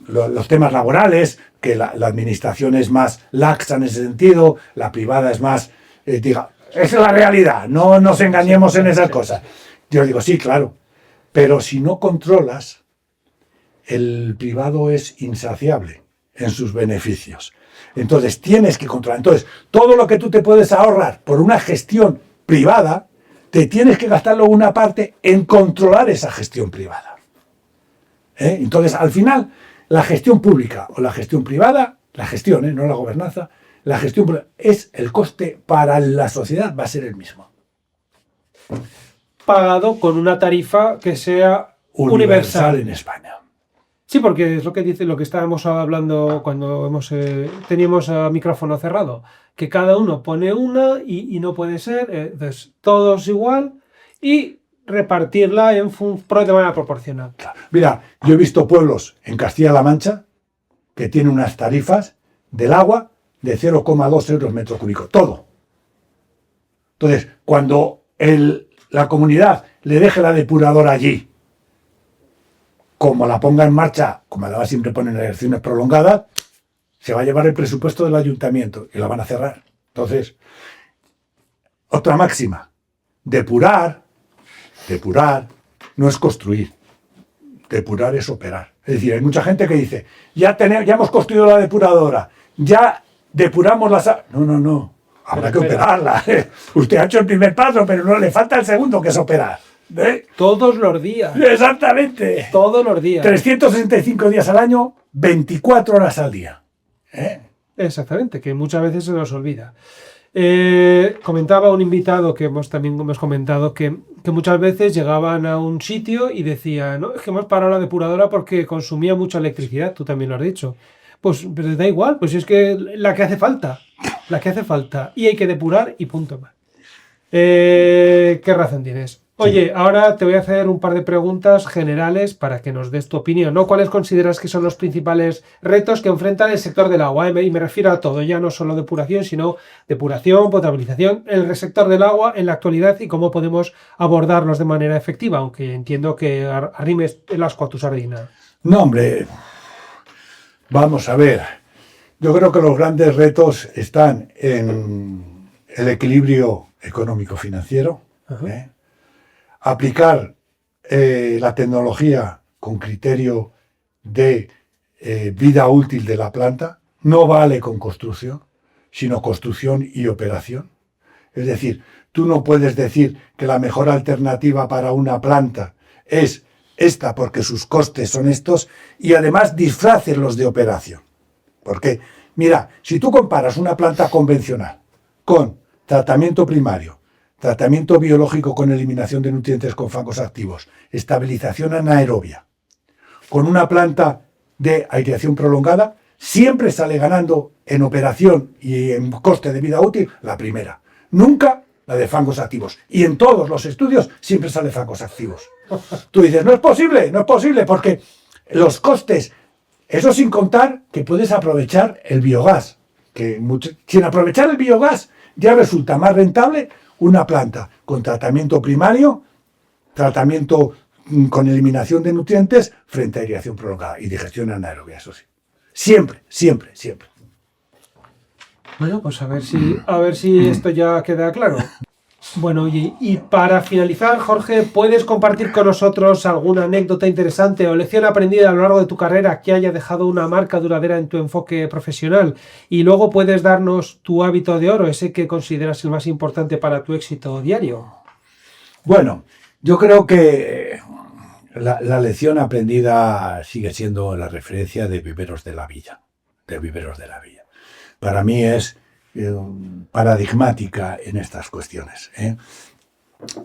los temas laborales, que la administración es más laxa en ese sentido, la privada es más, esa es la realidad, no nos engañemos en esas cosas. Yo digo, sí, claro, pero si no controlas, el privado es insaciable en sus beneficios. Entonces tienes que controlar. Entonces, todo lo que tú te puedes ahorrar por una gestión privada, te tienes que gastarlo una parte en controlar esa gestión privada. Entonces, al final, la gestión pública o la gestión privada, la gestión, no la gobernanza, la gestión es el coste para la sociedad, va a ser el mismo. Pagado con una tarifa que sea universal en España. Sí, porque es lo que dice, lo que estábamos hablando cuando teníamos el micrófono cerrado, que cada uno pone una y no puede ser, entonces todos igual y repartirla de manera proporcional. Mira, yo he visto pueblos en Castilla-La Mancha que tienen unas tarifas del agua de 0,2 euros metro cúbico, todo. Entonces, cuando la comunidad le deje la depuradora allí, como la ponga en marcha, como además siempre ponen elecciones prolongadas, se va a llevar el presupuesto del ayuntamiento y la van a cerrar. Entonces, otra máxima, depurar no es construir, depurar es operar. Es decir, hay mucha gente que dice, ya hemos construido la depuradora, ya depuramos las... No, habrá que operarla. Usted ha hecho el primer paso, pero no le falta el segundo, que es operar. Todos los días. Exactamente. Todos los días. 365 días al año, 24 horas al día. Exactamente, que muchas veces se nos olvida. Comentaba un invitado que también hemos comentado que muchas veces llegaban a un sitio y decían, no, es que hemos parado la depuradora porque consumía mucha electricidad, tú también lo has dicho. Pues pero da igual, pues es que la que hace falta, y hay que depurar y punto más. ¿Qué razón tienes? Oye, ahora te voy a hacer un par de preguntas generales para que nos des tu opinión, ¿no? ¿Cuáles consideras que son los principales retos que enfrenta el sector del agua? Y me refiero a todo, ya no solo depuración, sino depuración, potabilización, el sector del agua en la actualidad y cómo podemos abordarlos de manera efectiva, aunque entiendo que arrimes el asco a tu sardina. No, hombre, vamos a ver. Yo creo que los grandes retos están en el equilibrio económico-financiero, aplicar la tecnología con criterio de vida útil de la planta. No vale con construcción, sino construcción y operación. Es decir, tú no puedes decir que la mejor alternativa para una planta es esta porque sus costes son estos y además disfrácenlos de operación. Porque, mira, si tú comparas una planta convencional con tratamiento primario, tratamiento biológico con eliminación de nutrientes con fangos activos, estabilización anaerobia, con una planta de aireación prolongada, siempre sale ganando en operación y en coste de vida útil la primera. Nunca la de fangos activos. Y en todos los estudios siempre sale fangos activos. Tú dices, no es posible, porque los costes, eso sin contar que puedes aprovechar el biogás. Sin aprovechar el biogás ya resulta más rentable una planta con tratamiento primario, tratamiento con eliminación de nutrientes frente a aireación prolongada y digestión anaerobia, eso sí. Siempre, siempre, siempre. Bueno, pues a ver si esto ya queda claro. Bueno, oye, y para finalizar, Jorge, ¿puedes compartir con nosotros alguna anécdota interesante o lección aprendida a lo largo de tu carrera que haya dejado una marca duradera en tu enfoque profesional? Y luego puedes darnos tu hábito de oro, ese que consideras el más importante para tu éxito diario. Bueno, yo creo que la lección aprendida sigue siendo la referencia de Viveros de la Villa. Para mí es paradigmática en estas cuestiones.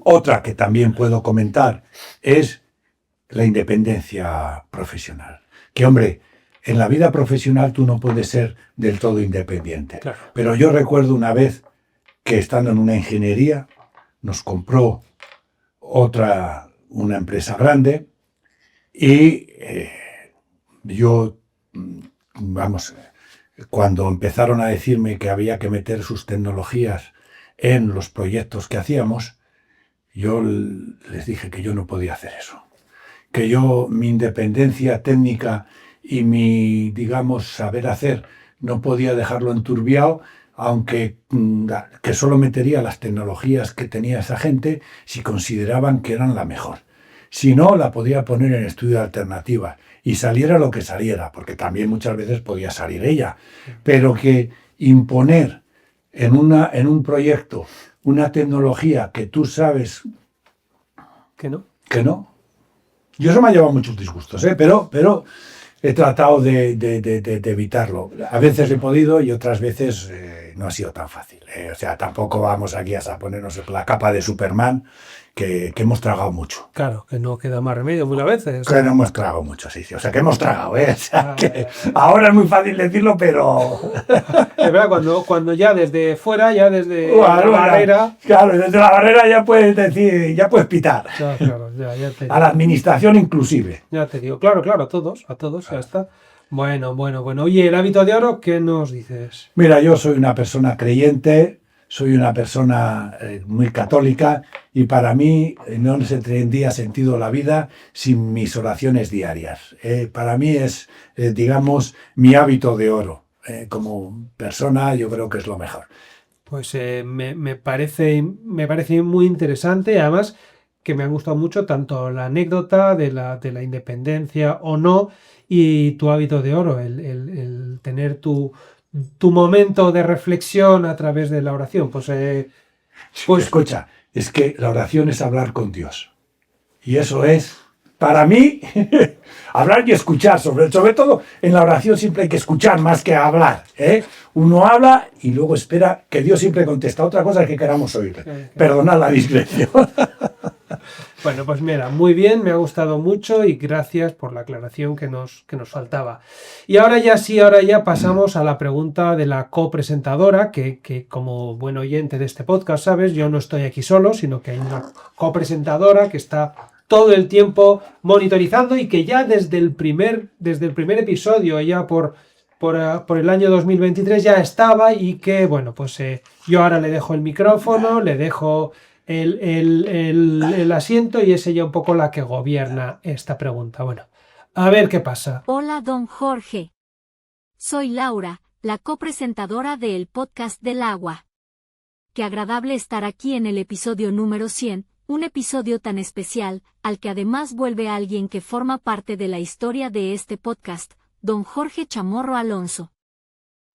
Otra que también puedo comentar es la independencia profesional. Que, hombre, en la vida profesional tú no puedes ser del todo independiente. Claro. Pero yo recuerdo una vez que estando en una ingeniería nos compró una empresa grande y yo, cuando empezaron a decirme que había que meter sus tecnologías en los proyectos que hacíamos, yo les dije que yo no podía hacer eso. Que yo, mi independencia técnica y mi, digamos, saber hacer, no podía dejarlo enturbiado, aunque que solo metería las tecnologías que tenía esa gente si consideraban que eran la mejor. Si no, la podía poner en estudio de alternativas y saliera lo que saliera, porque también muchas veces podía salir ella. Pero que imponer en un proyecto una tecnología que tú sabes ¿Que no? Yo eso me ha llevado muchos disgustos, pero he tratado de evitarlo. A veces he podido y otras veces no ha sido tan fácil. O sea, tampoco vamos aquí a ponernos la capa de Superman, que hemos tragado mucho. Claro, que no queda más remedio muchas veces. Que no hemos tragado mucho, sí. O sea, que hemos tragado, O sea, que ahora es muy fácil decirlo, pero... Es verdad, cuando ya desde fuera, ya desde la barrera... Claro, desde la barrera ya puedes decir, ya puedes pitar. Claro, ya te a la administración inclusive. Ya te digo, claro, a todos, ya está. Bueno. Oye, el hábito de oro, ¿qué nos dices? Mira, yo soy una persona creyente, soy una persona muy católica y para mí no se tendría sentido la vida sin mis oraciones diarias. Para mí es, digamos, mi hábito de oro. Como persona yo creo que es lo mejor. Pues me parece muy interesante, además que me ha gustado mucho tanto la anécdota de la independencia o no y tu hábito de oro, el tener tu momento de reflexión a través de la oración. Pues escucha, es que la oración es hablar con Dios. Y eso es, para mí, hablar y escuchar. Sobre todo en la oración siempre hay que escuchar más que hablar. Uno habla y luego espera que Dios siempre contesta. Otra cosa es que queramos oírle. Perdonad la discreción. Bueno, pues mira, muy bien, me ha gustado mucho y gracias por la aclaración que nos faltaba. Y ahora ya pasamos a la pregunta de la copresentadora, que como buen oyente de este podcast, sabes, yo no estoy aquí solo, sino que hay una copresentadora que está todo el tiempo monitorizando y que ya desde el primer episodio, ya por el año 2023 ya estaba y que, bueno, pues yo ahora le dejo el micrófono, le dejo el asiento y es ella un poco la que gobierna esta pregunta. Bueno, a ver qué pasa. Hola, don Jorge. Soy Laura, la copresentadora del podcast del agua. Qué agradable estar aquí en el episodio número 100, un episodio tan especial, al que además vuelve alguien que forma parte de la historia de este podcast, don Jorge Chamorro Alonso.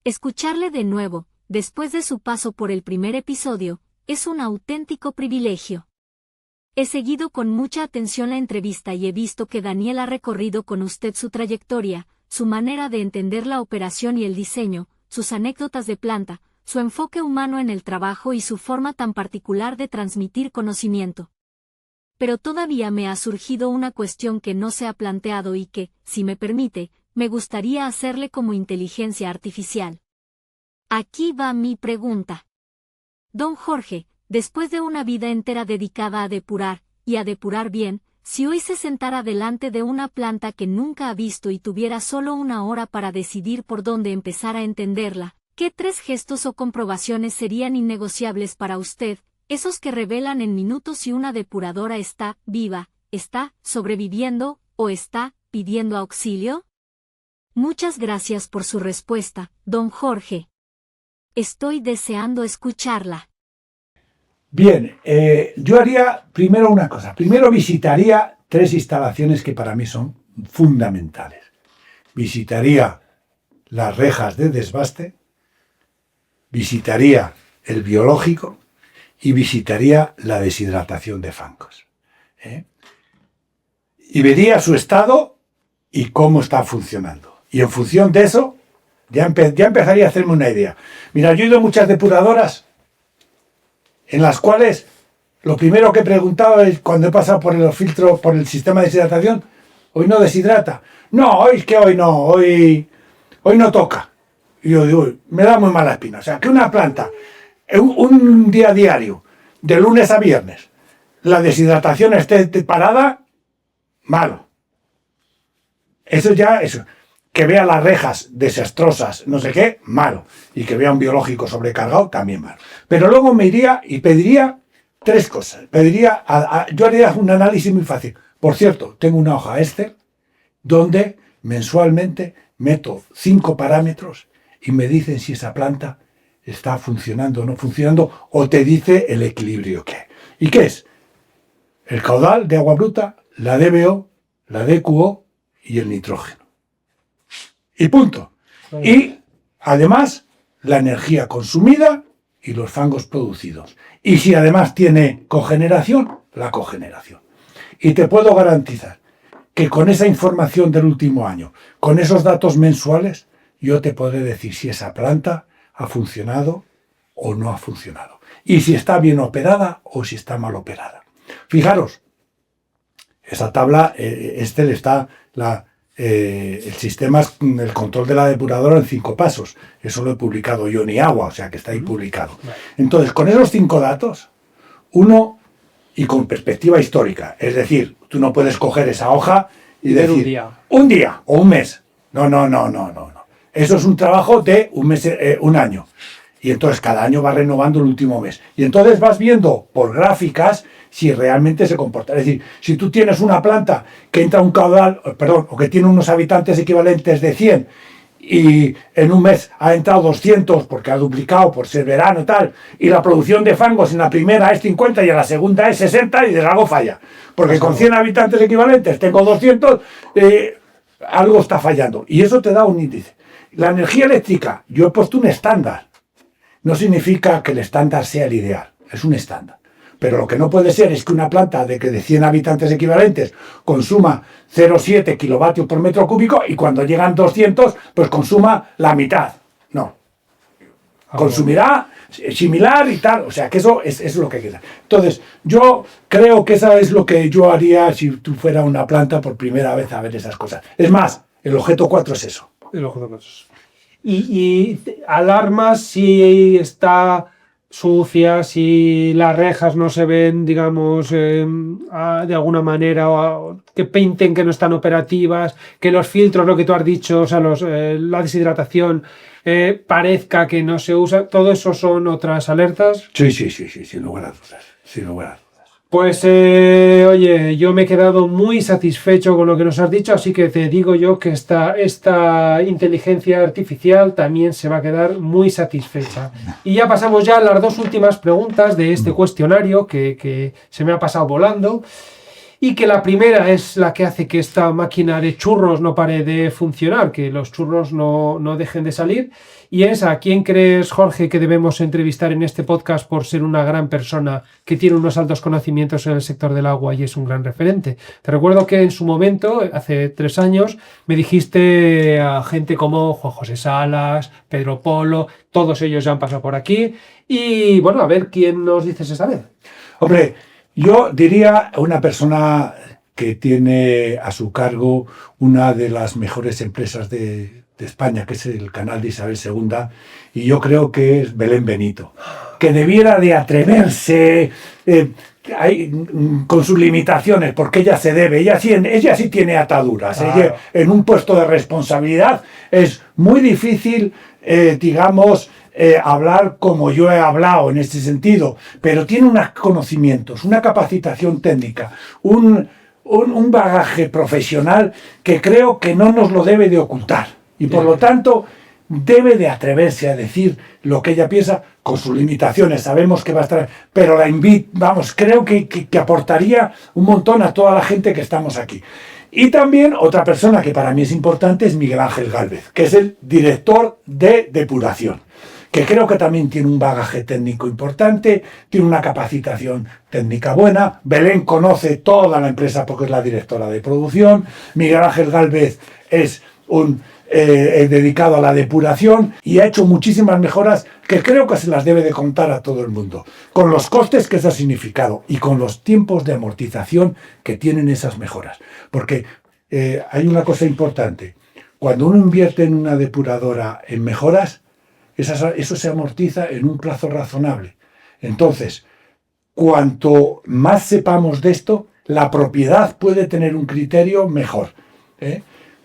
Escucharle de nuevo, después de su paso por el primer episodio, es un auténtico privilegio. He seguido con mucha atención la entrevista y he visto que Daniel ha recorrido con usted su trayectoria, su manera de entender la operación y el diseño, sus anécdotas de planta, su enfoque humano en el trabajo y su forma tan particular de transmitir conocimiento. Pero todavía me ha surgido una cuestión que no se ha planteado y que, si me permite, me gustaría hacerle como inteligencia artificial. Aquí va mi pregunta. Don Jorge, después de una vida entera dedicada a depurar, y a depurar bien, si hoy se sentara delante de una planta que nunca ha visto y tuviera solo una hora para decidir por dónde empezar a entenderla, ¿qué 3 gestos o comprobaciones serían innegociables para usted, esos que revelan en minutos si una depuradora está viva, ¿está sobreviviendo o está pidiendo auxilio? Muchas gracias por su respuesta, don Jorge. Estoy deseando escucharla. Bien, yo haría primero una cosa. Primero visitaría 3 instalaciones que para mí son fundamentales. Visitaría las rejas de desbaste, visitaría el biológico y visitaría la deshidratación de fangos. Y vería su estado y cómo está funcionando. Y en función de eso, ya empezaría a hacerme una idea. Mira, yo he ido a muchas depuradoras en las cuales lo primero que he preguntado es, cuando he pasado por el filtro, por el sistema de deshidratación, hoy no deshidrata. No, hoy es que hoy no toca. Y yo digo, me da muy mala espina. O sea, que una planta, un día diario, de lunes a viernes, la deshidratación esté parada, malo. Eso. Que vea las rejas desastrosas, no sé qué, malo. Y que vea un biológico sobrecargado, también malo. Pero luego me iría y pediría 3 cosas. Yo haría un análisis muy fácil. Por cierto, tengo una hoja Excel donde mensualmente meto 5 parámetros y me dicen si esa planta está funcionando o no funcionando, o te dice el equilibrio que hay. ¿Y qué es? El caudal de agua bruta, la DBO, la DQO y el nitrógeno. Y punto. Y además la energía consumida y los fangos producidos. Y si además tiene cogeneración, la cogeneración. Y te puedo garantizar que con esa información del último año, con esos datos mensuales, yo te podré decir si esa planta ha funcionado o no ha funcionado. Y si está bien operada o si está mal operada. Fijaros, esa tabla, Excel está el sistema, el control de la depuradora en 5 pasos. Eso lo he publicado yo en Agua, o sea que está ahí publicado. Entonces, con esos 5 datos, uno, y con perspectiva histórica, es decir, tú no puedes coger esa hoja y decir un día o un mes. No. Eso es un trabajo de un mes, un año. Y entonces cada año va renovando el último mes. Y entonces vas viendo por gráficas si realmente se comporta. Es decir, si tú tienes una planta que entra un caudal, o que tiene unos habitantes equivalentes de 100 y en un mes ha entrado 200 porque ha duplicado por ser verano y tal, y la producción de fangos en la primera es 50 y en la segunda es 60 y de algo falla. Porque con 100 habitantes equivalentes tengo 200, algo está fallando. Y eso te da un índice. La energía eléctrica, yo he puesto un estándar. No significa que el estándar sea el ideal, es un estándar. Pero lo que no puede ser es que una planta de 100 habitantes equivalentes consuma 0,7 kilovatios por metro cúbico y cuando llegan 200, pues consuma la mitad. No. Consumirá similar y tal. O sea, que eso es lo que queda. Entonces, yo creo que eso es lo que yo haría si tú fuera una planta por primera vez a ver esas cosas. Es más, el objeto 4 es eso. El objeto 4 es eso. Y alarmas si está sucia, si las rejas no se ven, digamos, de alguna manera, o que pinten que no están operativas, que los filtros, lo que tú has dicho, o sea, la deshidratación parezca que no se usa, todo eso son otras alertas. Sí, sin lugar a dudas, sin lugar a dudas. Pues, oye, yo me he quedado muy satisfecho con lo que nos has dicho, así que te digo yo que esta inteligencia artificial también se va a quedar muy satisfecha. Y ya pasamos ya a las 2 últimas preguntas de este cuestionario que se me ha pasado volando, y que la primera es la que hace que esta máquina de churros no pare de funcionar, que los churros no dejen de salir, y es: ¿a quién crees, Jorge, que debemos entrevistar en este podcast por ser una gran persona que tiene unos altos conocimientos en el sector del agua y es un gran referente? Te recuerdo que en su momento, hace 3 años, me dijiste a gente como Juan José Salas, Pedro Polo, todos ellos ya han pasado por aquí, y bueno, a ver quién nos dices esta vez. Hombre, yo diría a una persona que tiene a su cargo una de las mejores empresas de España, que es el canal de Isabel II, y yo creo que es Belén Benito, que debiera de atreverse con sus limitaciones, porque ella se debe, ella sí tiene ataduras. Claro. Ella, en un puesto de responsabilidad es muy difícil, hablar como yo he hablado en este sentido, pero tiene unos conocimientos, una capacitación técnica, un bagaje profesional que creo que no nos lo debe de ocultar. Y por lo tanto, debe de atreverse a decir lo que ella piensa con sus limitaciones. Sabemos que va a estar... Pero creo que aportaría un montón a toda la gente que estamos aquí. Y también otra persona que para mí es importante es Miguel Ángel Gálvez, que es el director de depuración, que creo que también tiene un bagaje técnico importante, tiene una capacitación técnica buena. Belén conoce toda la empresa porque es la directora de producción. Miguel Ángel Gálvez es un dedicado a la depuración y ha hecho muchísimas mejoras que creo que se las debe de contar a todo el mundo, con los costes que eso ha significado y con los tiempos de amortización que tienen esas mejoras. Porque hay una cosa importante: cuando uno invierte en una depuradora en mejoras, eso se amortiza en un plazo razonable. Entonces, cuanto más sepamos de esto, la propiedad puede tener un criterio mejor,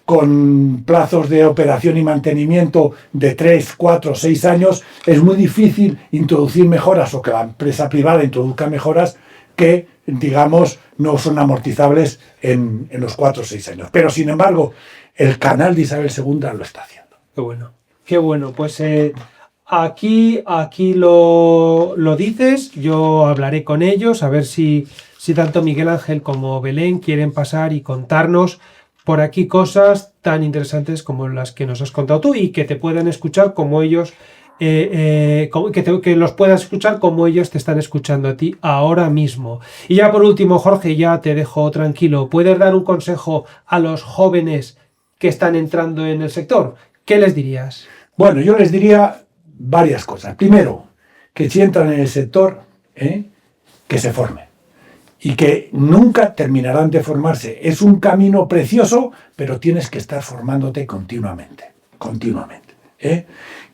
con plazos de operación y mantenimiento de 3, 4, 6 años, es muy difícil introducir mejoras o que la empresa privada introduzca mejoras que, digamos, no son amortizables en los 4 o 6 años. Pero, sin embargo, el canal de Isabel II lo está haciendo. Qué bueno. Qué bueno. Pues aquí lo dices, yo hablaré con ellos, a ver si tanto Miguel Ángel como Belén quieren pasar y contarnos por aquí cosas tan interesantes como las que nos has contado tú y que te puedan escuchar como ellos, que los puedas escuchar como ellos te están escuchando a ti ahora mismo. Y ya por último, Jorge, ya te dejo tranquilo. ¿Puedes dar un consejo a los jóvenes que están entrando en el sector? ¿Qué les dirías? Bueno, yo les diría varias cosas. Primero, que si entran en el sector, que se formen. Y que nunca terminarán de formarse. Es un camino precioso, pero tienes que estar formándote continuamente.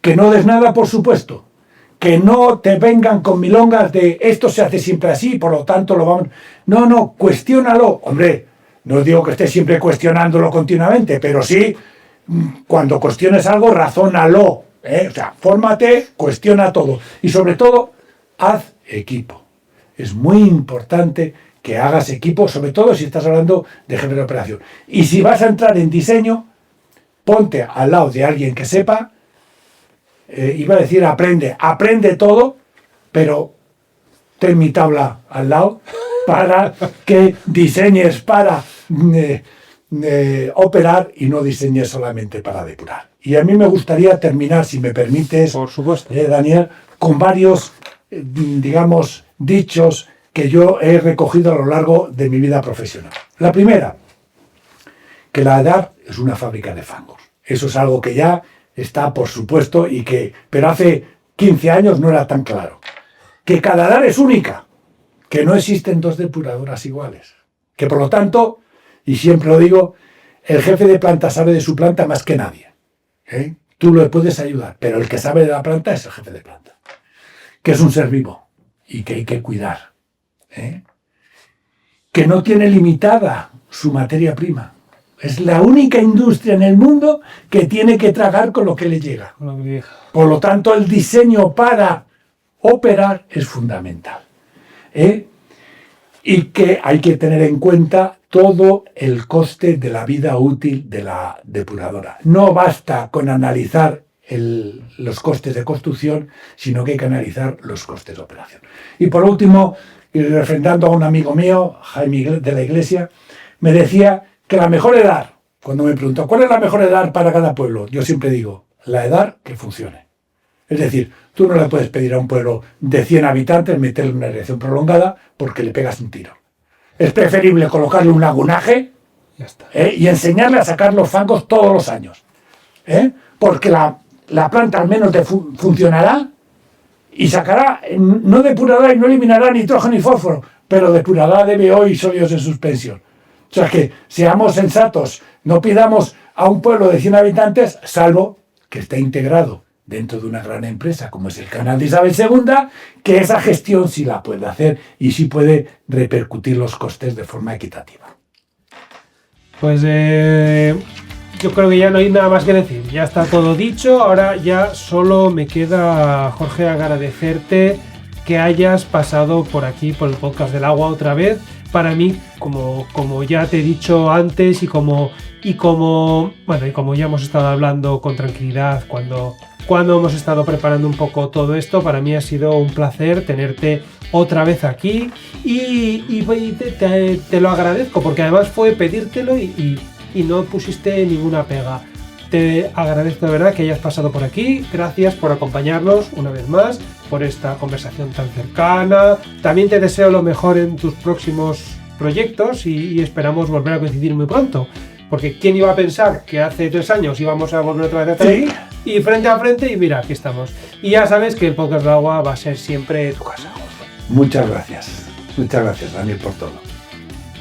Que no des nada por supuesto. Que no te vengan con milongas de esto se hace siempre así, por lo tanto lo vamos... No, cuestiónalo. Hombre, no digo que estés siempre cuestionándolo continuamente, pero sí, cuando cuestiones algo, razónalo. O sea, fórmate, cuestiona todo. Y sobre todo, haz equipo. Es muy importante que hagas equipo, sobre todo si estás hablando de jefe de operación. Y si vas a entrar en diseño, ponte al lado de alguien que sepa, iba a decir aprende todo, pero ten mi tabla al lado para que diseñes para operar y no diseñes solamente para depurar. Y a mí me gustaría terminar, si me permites, por supuesto, Daniel, con varios, digamos, dichos que yo he recogido a lo largo de mi vida profesional. La primera, que la edad es una fábrica de fangos. Eso es algo que ya está, por supuesto, pero hace 15 años no era tan claro. Que cada edad es única, que no existen dos depuradoras iguales. Que por lo tanto, y siempre lo digo, el jefe de planta sabe de su planta más que nadie. Tú le puedes ayudar, pero el que sabe de la planta es el jefe de planta. Que es un ser vivo y que hay que cuidar. Que no tiene limitada su materia prima. Es la única industria en el mundo que tiene que tragar con lo que le llega. Por lo tanto, el diseño para operar es fundamental. Y que hay que tener en cuenta todo el coste de la vida útil de la depuradora. No basta con analizar los costes de construcción, sino que hay que analizar los costes de operación. Y por último, y refrendando a un amigo mío, Jaime de la Iglesia, me decía que la mejor edad, cuando me preguntó ¿cuál es la mejor edad para cada pueblo? Yo siempre digo, la edad que funcione. Es decir, tú no le puedes pedir a un pueblo de 100 habitantes meterle una erección prolongada porque le pegas un tiro. Es preferible colocarle un lagunaje y enseñarle a sacar los fangos todos los años. Porque la planta al menos funcionará y sacará, no depurará y no eliminará nitrógeno y fósforo, pero depurará DBO y sólidos en suspensión. O sea que seamos sensatos, no pidamos a un pueblo de 100 habitantes, salvo que esté integrado dentro de una gran empresa como es el canal de Isabel II, que esa gestión sí la puede hacer y sí puede repercutir los costes de forma equitativa. Pues yo creo que ya no hay nada más que decir, ya está todo dicho. Ahora ya solo me queda, Jorge, agradecerte que hayas pasado por aquí, por el podcast del agua otra vez. para mí, como ya te he dicho antes y como ya hemos estado hablando con tranquilidad cuando hemos estado preparando un poco todo esto, para mí ha sido un placer tenerte otra vez aquí y te lo agradezco, porque además fue pedírtelo y no pusiste ninguna pega. Te agradezco de verdad que hayas pasado por aquí. Gracias por acompañarnos una vez más, por esta conversación tan cercana. También te deseo lo mejor en tus próximos proyectos y esperamos volver a coincidir muy pronto. Porque ¿quién iba a pensar que hace 3 años íbamos a volver otra vez a hacer? Sí. Y frente a frente, y mira, aquí estamos. Y ya sabes que el Podcast del Agua va a ser siempre tu casa. Muchas gracias, Daniel, por todo.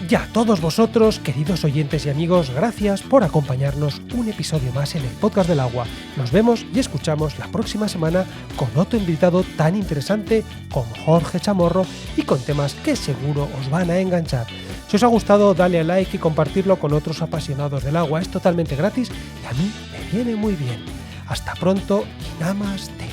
Y a todos vosotros, queridos oyentes y amigos, gracias por acompañarnos un episodio más en el Podcast del Agua. Nos vemos y escuchamos la próxima semana con otro invitado tan interesante como Jorge Chamorro y con temas que seguro os van a enganchar. Si os ha gustado, dale a like y compartirlo con otros apasionados del agua. Es totalmente gratis y a mí me viene muy bien. Hasta pronto y namaste.